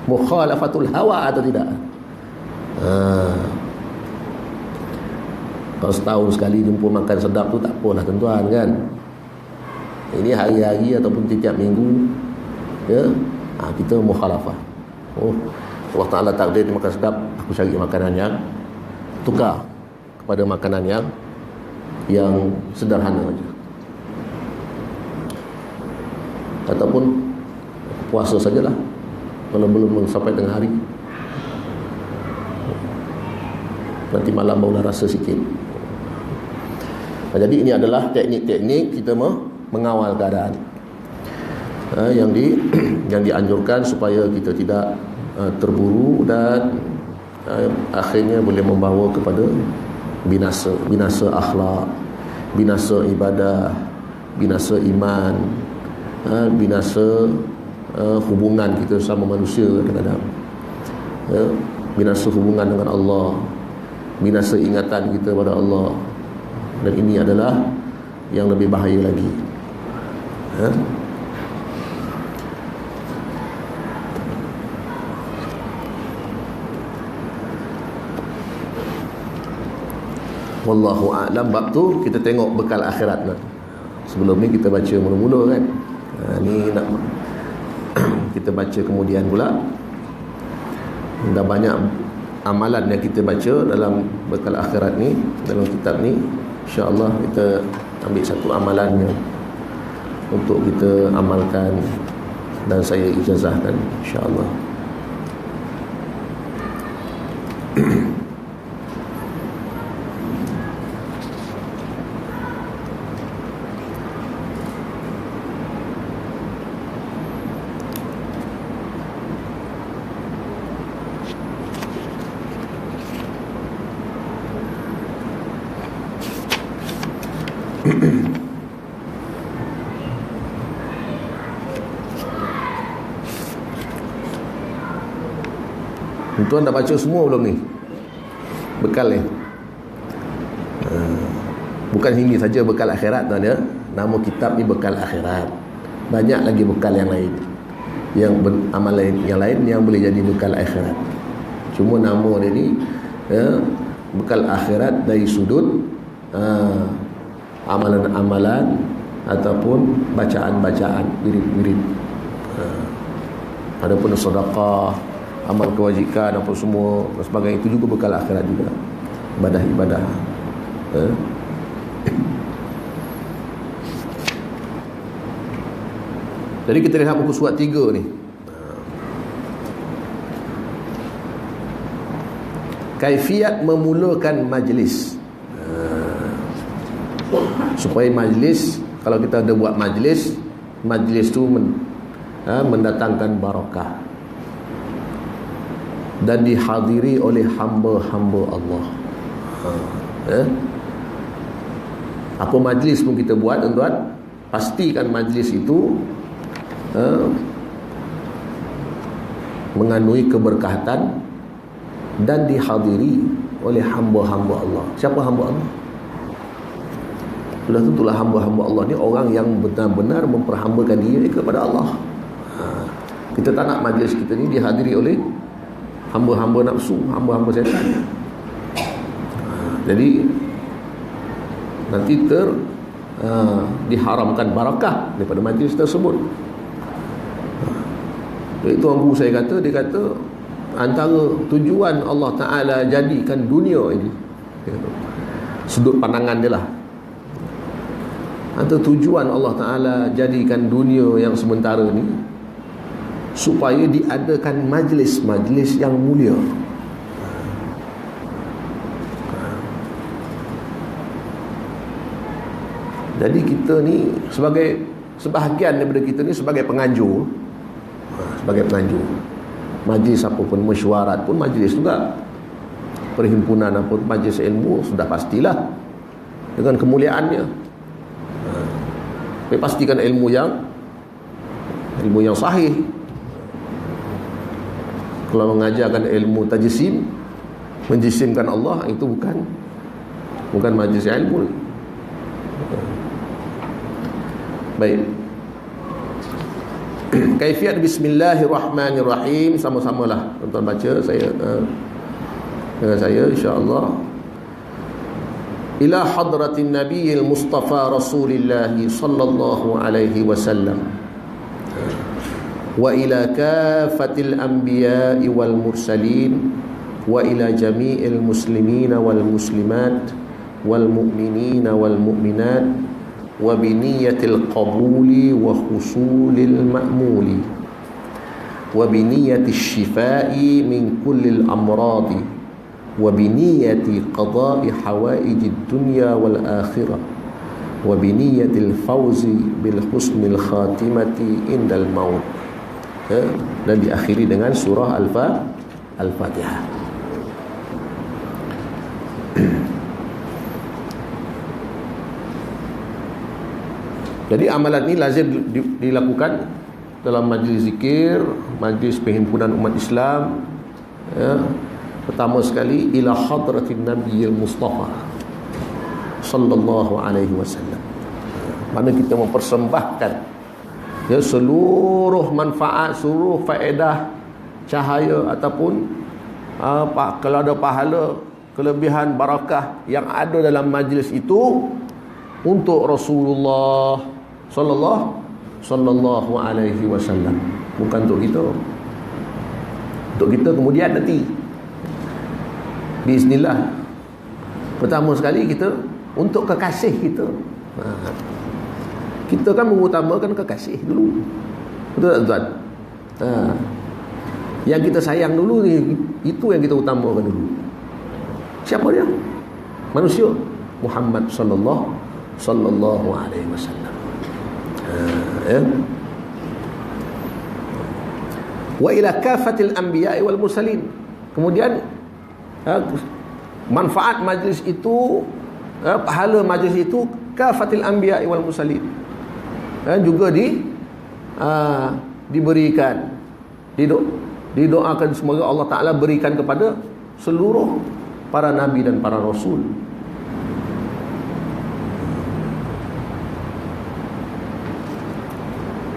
mukhalafatul hawa atau tidak? Kalau setahun sekali jumpa makan sedap tu tak apalah tuan-tuan kan. Ini hari-hari ataupun tiap minggu, ya, kita mukhalafah. Allah Ta'ala takdir makan sedap, aku cari makanan yang tukar kepada makanan yang sederhana saja. Ataupun puasa sajalah kalau belum sampai tengah hari, nanti malam barulah rasa sikit. Jadi ini adalah teknik-teknik kita mengawal keadaan yang dianjurkan supaya kita tidak terburu dan akhirnya boleh membawa kepada binasa akhlak, binasa ibadah, binasa iman, binasa hubungan kita sama manusia kadang-kadang, ya, binasa hubungan dengan Allah, binasa ingatan kita pada Allah. Dan ini adalah yang lebih bahaya lagi, ya. Wallahu a'lam. Bab tu kita tengok bekal akhirat nak. Sebelum ni kita baca mula-mula kan. Ni nak kita baca kemudian pula. Dah banyak amalan yang kita baca dalam bekal akhirat ni, dalam kitab ni. InsyaAllah kita ambil satu amalannya untuk kita amalkan dan saya ijazahkan insyaAllah. Tuan dah baca semua belum ni bekal ni? Bukan ini saja bekal akhirat tuan ya. Nama kitab ni bekal akhirat. Banyak lagi bekal yang lain, yang amalan yang lain yang boleh jadi bekal akhirat. Cuma nama dia ni, ya, bekal akhirat dari sudut amalan-amalan ataupun bacaan-bacaan, wirid-wirid. Adapun sedekah, amal kewajiban apa semua dan sebagainya, itu juga bekal akhirat juga, ibadah-ibadah. Jadi kita lihat muka surat 3 ni. Kaifiat memulakan majlis. Supaya majlis, kalau kita ada buat majlis tu mendatangkan barakah dan dihadiri oleh hamba-hamba Allah. Apa majlis pun kita buat tuan-tuan, pastikan majlis itu mengandungi keberkatan dan dihadiri oleh hamba-hamba Allah. Siapa hamba Allah? Sudah tentulah hamba-hamba Allah ni orang yang benar-benar memperhambakan diri kepada Allah. Kita tak nak majlis kita ni dihadiri oleh hamba-hamba nafsu, hamba-hamba syaitan. Jadi nanti diharamkan barakah daripada majlis tersebut. Jadi tuan guru saya kata, dia kata antara tujuan Allah Ta'ala jadikan dunia ini, sudut pandangan dia lah, antara tujuan Allah Ta'ala jadikan dunia yang sementara ni supaya diadakan majlis-majlis yang mulia. Jadi kita ni sebahagian daripada kita ni sebagai penganjur, majlis apa pun, mesyuarat pun majlis juga, perhimpunan apa pun, majlis ilmu sudah pastilah dengan kemuliaannya. Tapi pastikan ilmu yang sahih. Kalau mengajarkan ilmu tajsim, menjisimkan Allah, itu bukan majlis ilmu. Baik. Kaifiat bismillahirrahmanirrahim, sama-samalah tuan-tuan baca dengan saya insya-Allah. Ila hadratin nabiyil mustafa rasulillah sallallahu alaihi wasallam wa ila kafatil anbiya'i wal mursalin wa ila jami'il muslimina wal muslimat wal mu'minina wal mu'minat wa biniyatil qabuli wa husulil ma'muli wa biniyatil shifai min kullil amradi wa biniyati qada'i hawaijid dunya wal akhirah wa biniyatil fawzi bil husnil khatimati indal maut. Dan diakhiri dengan surah Al-Fatihah. Jadi amalan ini lazim dilakukan dalam majlis zikir, majlis perhimpunan umat Islam. Pertama sekali, ila hadratin nabiyil mustafa sallallahu alaihi wasallam, mana kita mempersembahkan seluruh manfaat, seluruh faedah, cahaya ataupun kalau ada pahala, kelebihan, barakah yang ada dalam majlis itu untuk Rasulullah sallallahu alaihi wasallam, bukan untuk kita. Untuk kita kemudian nanti biiznillah. Pertama sekali kita untuk kekasih kita. Kita kan mengutamakan kekasih dulu, betul tak tuan? Yang kita sayang dulu ni, itu yang kita utamakan dulu. Siapa dia? Manusia Muhammad sallallahu alaihi wasallam. Wa ila kafatil anbiya'i wal mursalin. Kemudian manfaat majlis itu, pahala majlis itu, kafatil anbiya'i wal mursalin, juga diberikan, didoakan semoga Allah Ta'ala berikan kepada seluruh para nabi dan para rasul.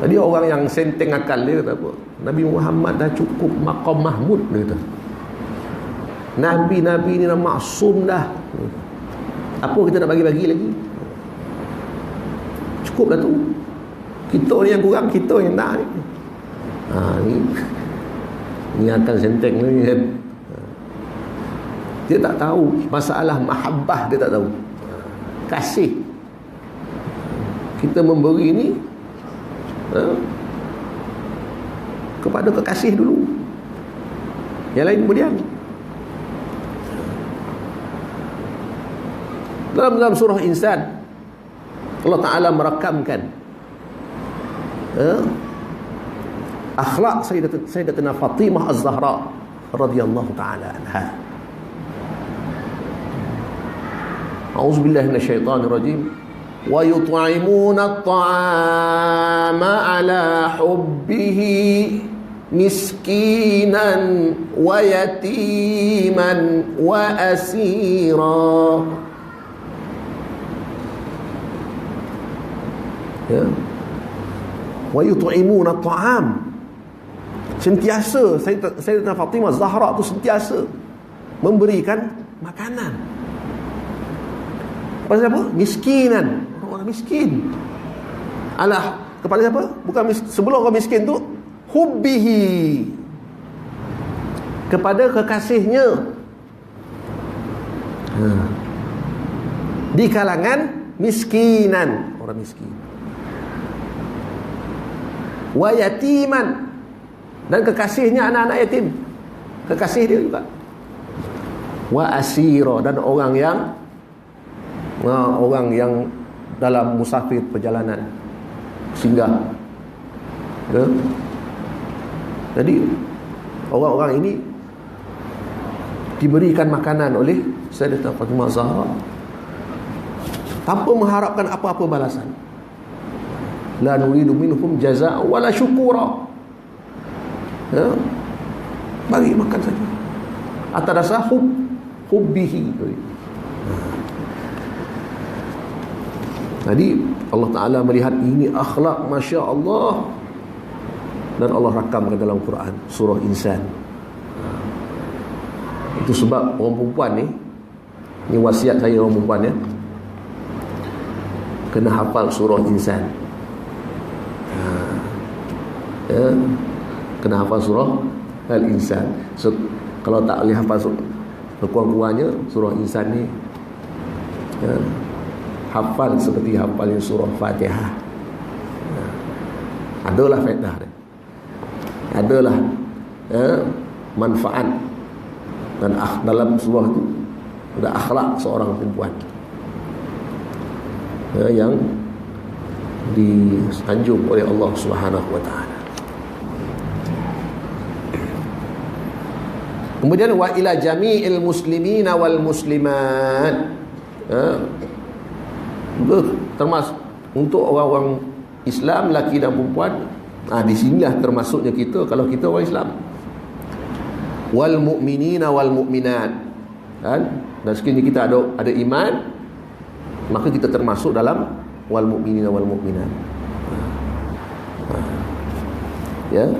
Tadi orang yang senteng akal dia kata apa? Nabi Muhammad dah cukup maqam mahmud, dia kata. Nabi-nabi ni dah maksum dah. Apa kita nak bagi-bagi lagi? Cukup dah tu. Kita ni yang kurang, kita yang nak ni. Ni akan senteng ni kan. Dia tak tahu masalah mahabbah, dia tak tahu. Kasih. Kita memberi ni kepada kekasih dulu, yang lain kemudian. Dalam surah Insan, Allah Ta'ala merakamkan akhlak Sayyidatina Fatimah Az-Zahra radhiyallahu ta'ala anha. A'udzubillahi minasyaitonir rajim. Wa yut'imuna at-ta'ama 'ala hubbihi miskinan wa yatiman wa asira. Wa yut'imuna at-ta'am, sentiasa Sayyidatina Fatimah Zahra tu sentiasa memberikan makanan kepada siapa? Miskinan, orang miskin. Alah, kepada siapa? Bukan sebelum orang miskin tu, hubbihi, kepada kekasihnya di kalangan miskinan, orang miskin, wa yatiman, dan kekasihnya anak-anak yatim, kekasih dia juga, wa asira, dan orang yang dalam musafir perjalanan singgah, ya. Jadi orang-orang ini diberikan makanan oleh Sayyidatina Fatimah Zahra tanpa mengharapkan apa-apa balasan. La nuridu minhum jazaa'a wala syukura, ya, bagi makan saja atas dasar hubbihi. Jadi Allah Ta'ala melihat ini akhlak Masya Allah, dan Allah rakamkan dalam Quran surah Insan. Itu sebab orang perempuan ni wasiat saya orang perempuan, ya, kena hafal surah Insan, ya, kena hafal surah Al-Insan. So, kalau tak boleh hafal sekurang-kurangnya surah Insan ni, ya, hafal seperti hafalnya surah Fatihah. Adalah faedah dia, adalah, ya, manfaat, dan dalam surah itu ada akhlak seorang perempuan, ya, yang disanjung oleh Allah Subhanahu wa taala. Kemudian wa ila jami'il muslimina wal muslimat, ya, termasuk untuk orang-orang Islam, lelaki dan perempuan. Di sinilah termasuknya kita, kalau kita orang Islam. Wal mu'minina wal mu'minat, kan? Dan sekiranya kita ada iman, maka kita termasuk dalam wal mu'minina wal mu'minat, ya.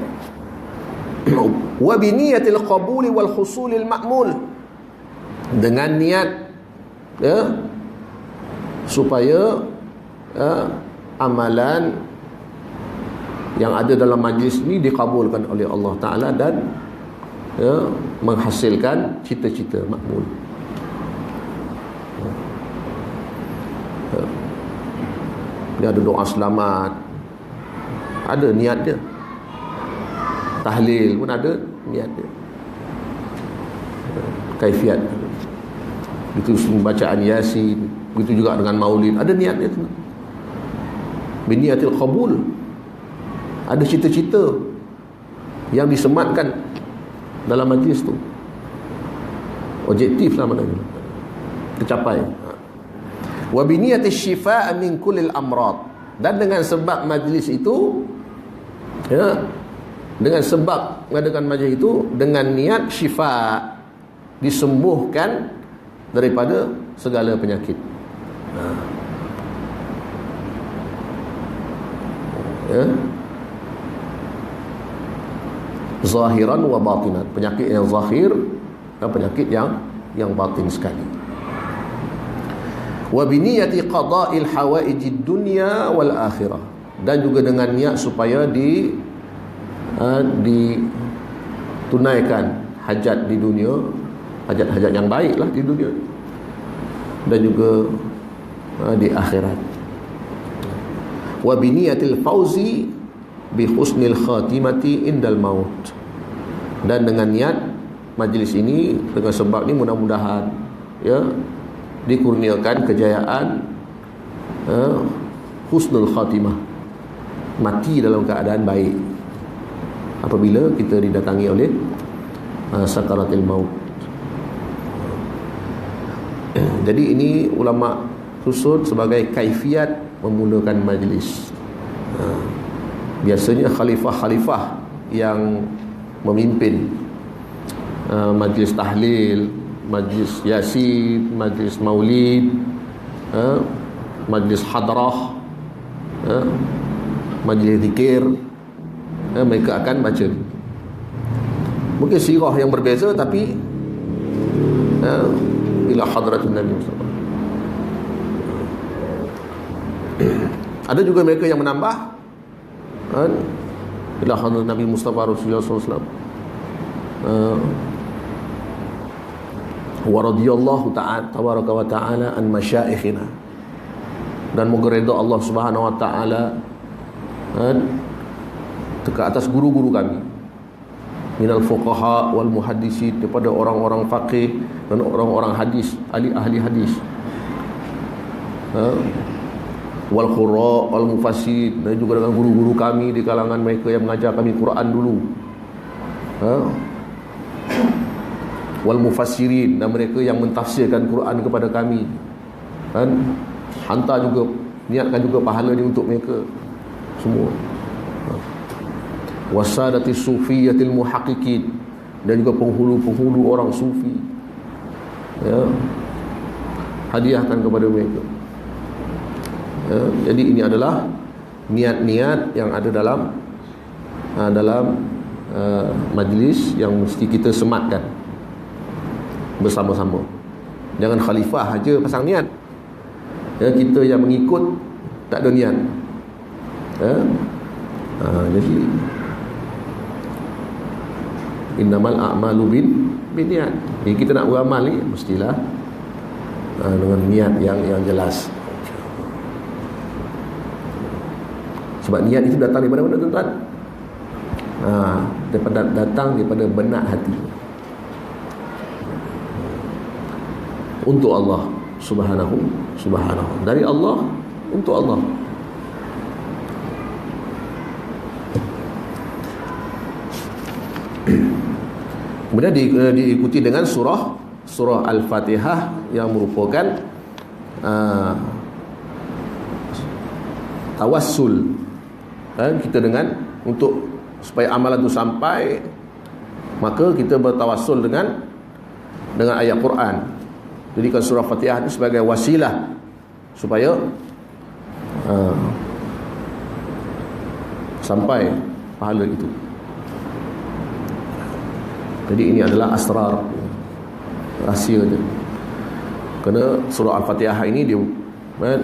Wa bi niyatil qabuli wal husulil ma'mul, dengan niat, ya, supaya, ya, amalan yang ada dalam majlis ini dikabulkan oleh Allah Ta'ala dan, ya, menghasilkan cita-cita makmul. Dia ada doa selamat, ada niat dia. Tahlil pun ada niat dia, kaifiat. Itu bacaan Yasin, begitu juga dengan maulid, ada niat dia. Biniyatil qabul, ada cita-cita yang disematkan dalam majlis tu, objektif lah maknanya, tercapai. Wa biniyatil shifaa min kullil amrad, dan dengan sebab majlis itu, ya, dengan sebab mengadakan majlis itu, dengan niat syifa, disembuhkan daripada segala penyakit, ya, zahiran wa batinan, penyakit yang zahir dan penyakit yang batin sekali. Wa biniyati qada'il hawaijid dunya wal akhirah, dan juga dengan niat supaya ditunaikan hajat di dunia, hajat-hajat yang baiklah di dunia, dan juga di akhirat. Wa biniyatil fauzi bi husnil khatimati indal maut, dan dengan niat majlis ini, dengan sebab ini mudah-mudahan, ya, dikurniakan kejayaan, husnul khatimah, mati dalam keadaan baik apabila kita didatangi oleh sakaratul maut. Jadi ini ulama susun sebagai kaifiat memulakan majlis. Biasanya khalifah-khalifah yang memimpin majlis tahlil, majlis yasin, majlis maulid, majlis hadrah, majlis zikir, mereka akan baca. Mungkin sirah yang berbeza, tapi ila hadratun Nabi Mustafa. Ada juga mereka yang menambah, ila hadratun Nabi Mustafa Rasulullah SAW, Wa radhiyallahu ta'ala tabaraka wa ta'ala an masyaikhina, dan moga redha Allah Subhanahu wa taala ke atas guru-guru kami, minal fuqaha wal muhaddisin, daripada orang-orang faqih dan orang-orang hadis, ahli hadis, wal qurra wal mufassir, dan juga dengan guru-guru kami di kalangan mereka yang mengajar kami Quran dulu, wal mufassirin, dan mereka yang mentafsirkan Quran kepada kami, kan, hantar juga, niatkan juga pahala ni untuk mereka semua. Wasadati sufiyatil muhaqqiqin, dan juga penghulu-penghulu orang sufi, ya, hadiahkan kepada mereka. Ya, jadi ini adalah niat-niat yang ada dalam majlis yang mesti kita sematkan bersama-sama. Jangan khalifah aja pasang niat, ya, kita yang mengikut tak ada niat, ya. Jadi innamal a'malu binniat. Jadi kita nak beramal ni mestilah dengan niat yang jelas. Sebab niat itu datang daripada mana, tuan-tuan? Datang daripada benak hati untuk Allah subhanahu dari Allah untuk Allah. Kemudian diikuti dengan surah Al-Fatihah yang merupakan tawassul, kita dengan untuk supaya amalan itu sampai, maka kita bertawassul dengan ayat Quran. Jadikan surah Fatihah itu sebagai wasilah supaya sampai pahala itu. Jadi ini adalah asrar, rahsia dia. Kerana surah Al-Fatihah ini dia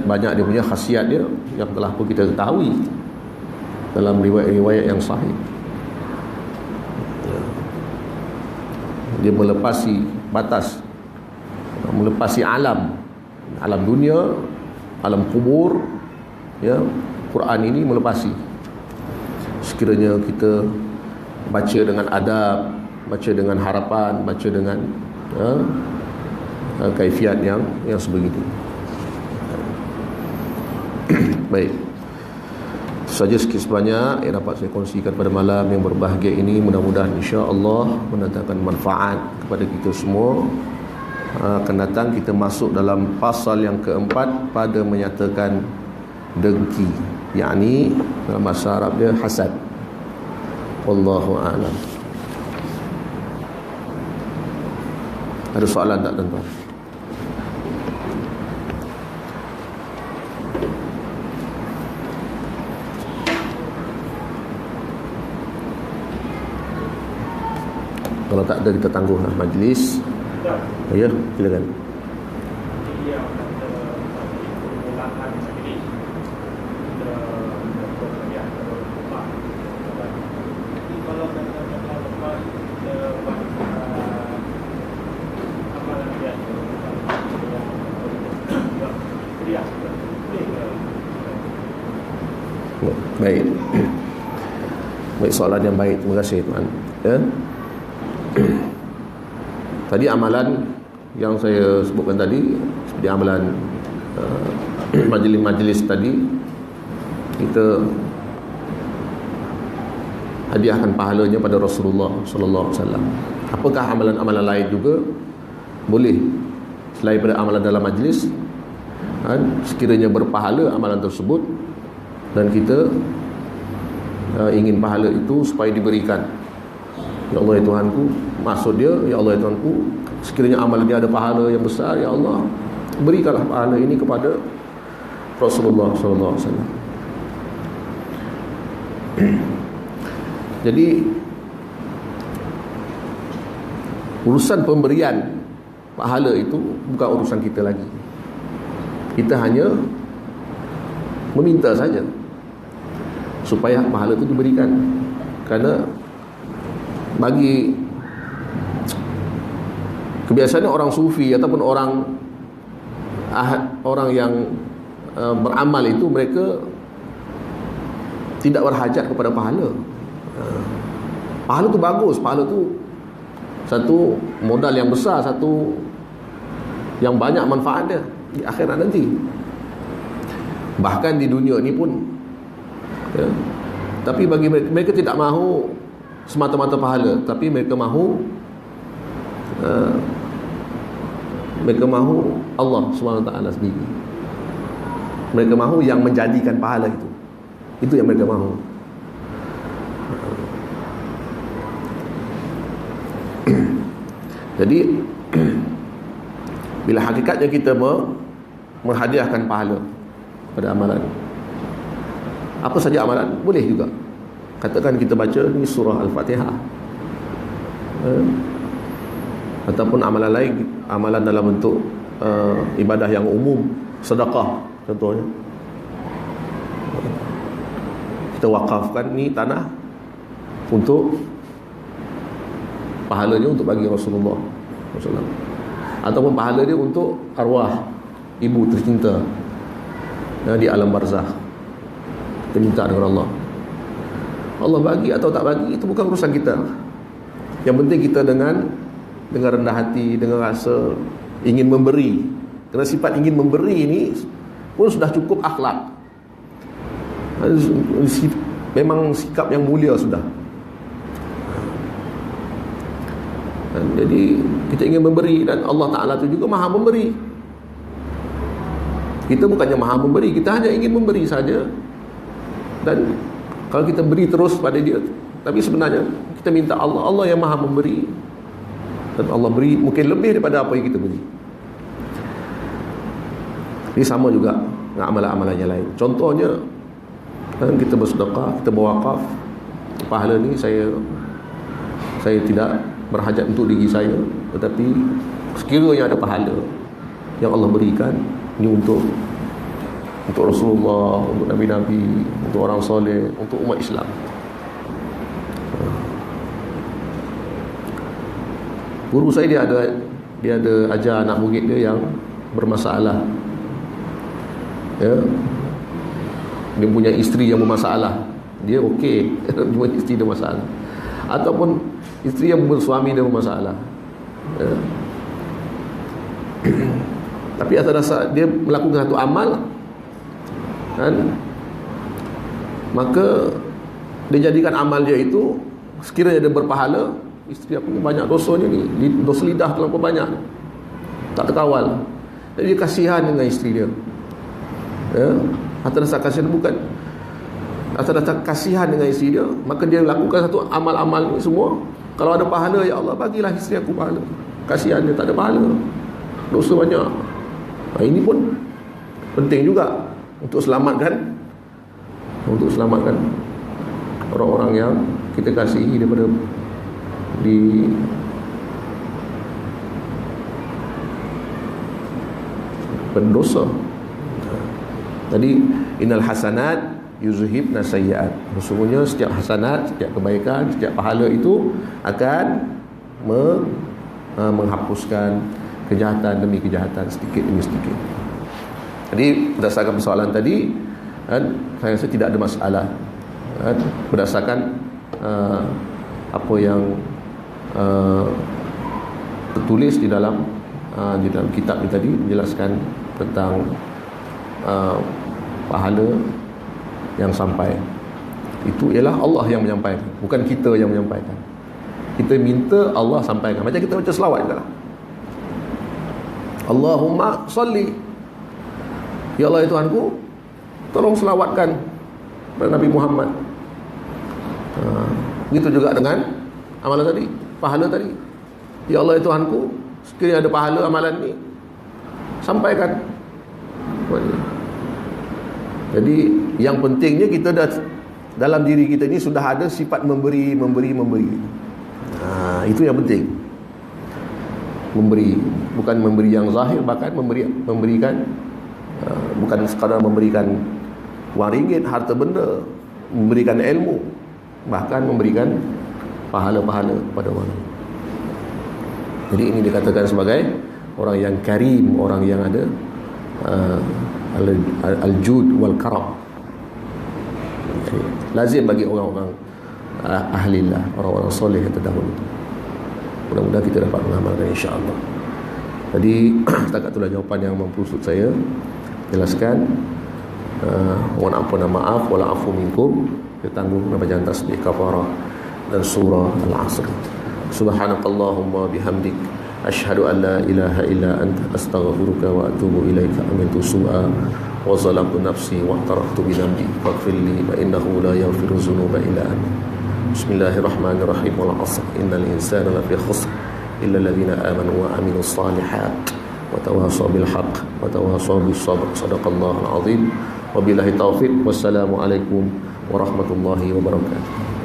banyak dia punya khasiat dia yang telah pun kita ketahui dalam riwayat-riwayat yang sahih. Dia melepasi batas, melepasi alam dunia, alam kubur, ya. Quran ini melepasi. Sekiranya kita baca dengan adab, baca dengan harapan, baca dengan kaifiat yang sebegitu. Baik, itu saja sikit sebanyak yang dapat saya kongsikan pada malam yang berbahagia ini. Mudah-mudahan insya-Allah mendatangkan manfaat kepada kita semua. Akan datang kita masuk dalam pasal yang keempat pada menyatakan dengki, yakni dalam bahasa Arab dia hasad. Wallahu a'lam. Ada soalan tak, tuan-tuan? Kalau tak ada, kita tangguhlah majlis. Ya, silakan. Baik, soalan yang baik. Terima kasih, tuan. Ya. Tadi amalan yang saya sebutkan tadi, seperti amalan majlis-majlis tadi, kita hadiahkan pahalanya pada Rasulullah sallallahu alaihi wasallam. Apakah amalan-amalan lain juga boleh selain pada amalan dalam majlis, sekiranya berpahala amalan tersebut, dan kita ingin pahala itu supaya diberikan. Ya Allah ya Tuhanku, maksud dia, ya Allah ya Tuhanku, sekiranya amalan dia ada pahala yang besar, ya Allah, berikanlah pahala ini kepada Rasulullah sallallahu alaihi wasallam. Jadi urusan pemberian pahala itu bukan urusan kita lagi. Kita hanya meminta saja supaya pahala itu diberikan. Kerana bagi Biasanya orang sufi ataupun orang orang yang beramal itu, mereka tidak berhajat kepada pahala. Pahala tu bagus, pahala tu satu modal yang besar, satu yang banyak manfaat dia di akhirat nanti, bahkan di dunia ni pun, ya. Tapi bagi mereka tidak mahu semata-mata pahala, tapi mereka mahu Allah SWT sendiri. Mereka mahu yang menjadikan pahala itu. Itu yang mereka mahu. Jadi bila hakikatnya kita menghadiahkan pahala pada amalan, apa saja amalan boleh juga. Katakan kita baca ni surah Al-Fatihah, ataupun amalan lain, amalan dalam bentuk ibadah yang umum, sedekah contohnya. Kita wakafkan ni tanah untuk pahalanya untuk bagi Rasulullah SAW, ataupun pahala dia untuk arwah ibu tercinta di alam barzakh. Kita minta dengan Allah. Allah bagi atau tak bagi itu bukan urusan kita. Yang penting kita dengan rendah hati, dengan rasa ingin memberi. Kerana sifat ingin memberi ini pun sudah cukup akhlak. Memang sikap yang mulia sudah. Jadi kita ingin memberi, dan Allah Ta'ala itu juga maha memberi. Kita bukannya maha memberi, kita hanya ingin memberi saja. Dan kalau kita beri terus pada dia, tapi sebenarnya kita minta Allah yang maha memberi, dan Allah beri mungkin lebih daripada apa yang kita beri. Ini sama juga dengan amalan-amalan yang lain. Contohnya, kita bersedekah, kita berwakaf, pahala ni saya tidak berhajat untuk diri saya, tetapi sekiranya ada pahala yang Allah berikan, ini untuk Rasulullah, untuk Nabi-Nabi, untuk orang soleh, untuk umat Islam. Guru saya dia ada ajar anak murid dia yang bermasalah, ya. Dia punya isteri yang bermasalah, dia okey, cuma isteri dia masalah, ataupun isteri yang bersuami dia bermasalah, ya. Tapi atas dasar dia melakukan satu amal, kan, maka dia jadikan amal dia itu, sekiranya dia berpahala, isteri aku ni banyak dosanya ni, dosa lidah terlalu banyak, tak terkawal. Jadi dia kasihan dengan isteri dia, ya. Atas dasar kasihan, bukan atas dasar kasihan dengan isteri dia, maka dia lakukan satu amal-amal ni semua. Kalau ada pahala, ya Allah bagilah isteri aku pahala. Kasihan dia tak ada pahala, dosa banyak. Ini pun penting juga untuk selamatkan orang-orang yang kita kasihi daripada di pendosa. Tadi innal hasanat yuzhibna sayyi'at. Sesungguhnya setiap hasanat, setiap kebaikan, setiap pahala itu akan menghapuskan kejahatan demi kejahatan, sedikit demi sedikit. Jadi berdasarkan persoalan tadi, saya rasa tidak ada masalah, berdasarkan apa yang tertulis di dalam kitab ini tadi, menjelaskan tentang pahala yang sampai. Itu ialah Allah yang menyampaikan, bukan kita yang menyampaikan. Kita minta Allah sampaikan. Macam kita baca selawat juga lah. Allahumma salli, ya Allah ya Tuhanku, tolong selawatkan kepada Nabi Muhammad. Begitu juga dengan amalan tadi, pahala tadi. Ya Allah ya Tuhanku, sekiranya ada pahala amalan ni, sampaikan. Jadi yang pentingnya kita dah, dalam diri kita ni sudah ada sifat memberi. Itu yang penting. Memberi, bukan memberi yang zahir, bahkan memberikan bukan sekadar memberikan wang ringgit, harta benda, memberikan ilmu, bahkan memberikan pahala-pahala kepada orang. Jadi ini dikatakan sebagai orang yang karim, orang yang ada al-jud wal karam. Lazim bagi orang-orang ahlillah, orang-orang soleh yang terdahulu. Mudah-mudahan kita dapat mengamalkan, insya-Allah. Jadi setakat itulah jawapan yang mampu saya jelaskan. Mohon ampun dan maaf, wala afu minkum. Kita tanggung bacaan tasbih kafarah dan surah Al-Asr. Subhanakallahumma bihamdik, asyhadu an la ilaha illa anta, astaghfiruka wa atubu ilaika. Amintu su'a wa zalamtu nafsi wa taraftu bi dhanbi faghfir li fa innahu la yaghfiru dzunuba illa anta. Bismillahirrahmanirrahim. Wal 'asr innal insana lafi khusr illa alladhina amanu wa 'amilus shalihat wa tawassaw bil haqq wa tawassaw bis sabr. Shadaqallahul 'azim. Wabillahi taufiq. Wassalamu alaikum warahmatullahi wabarakatuh.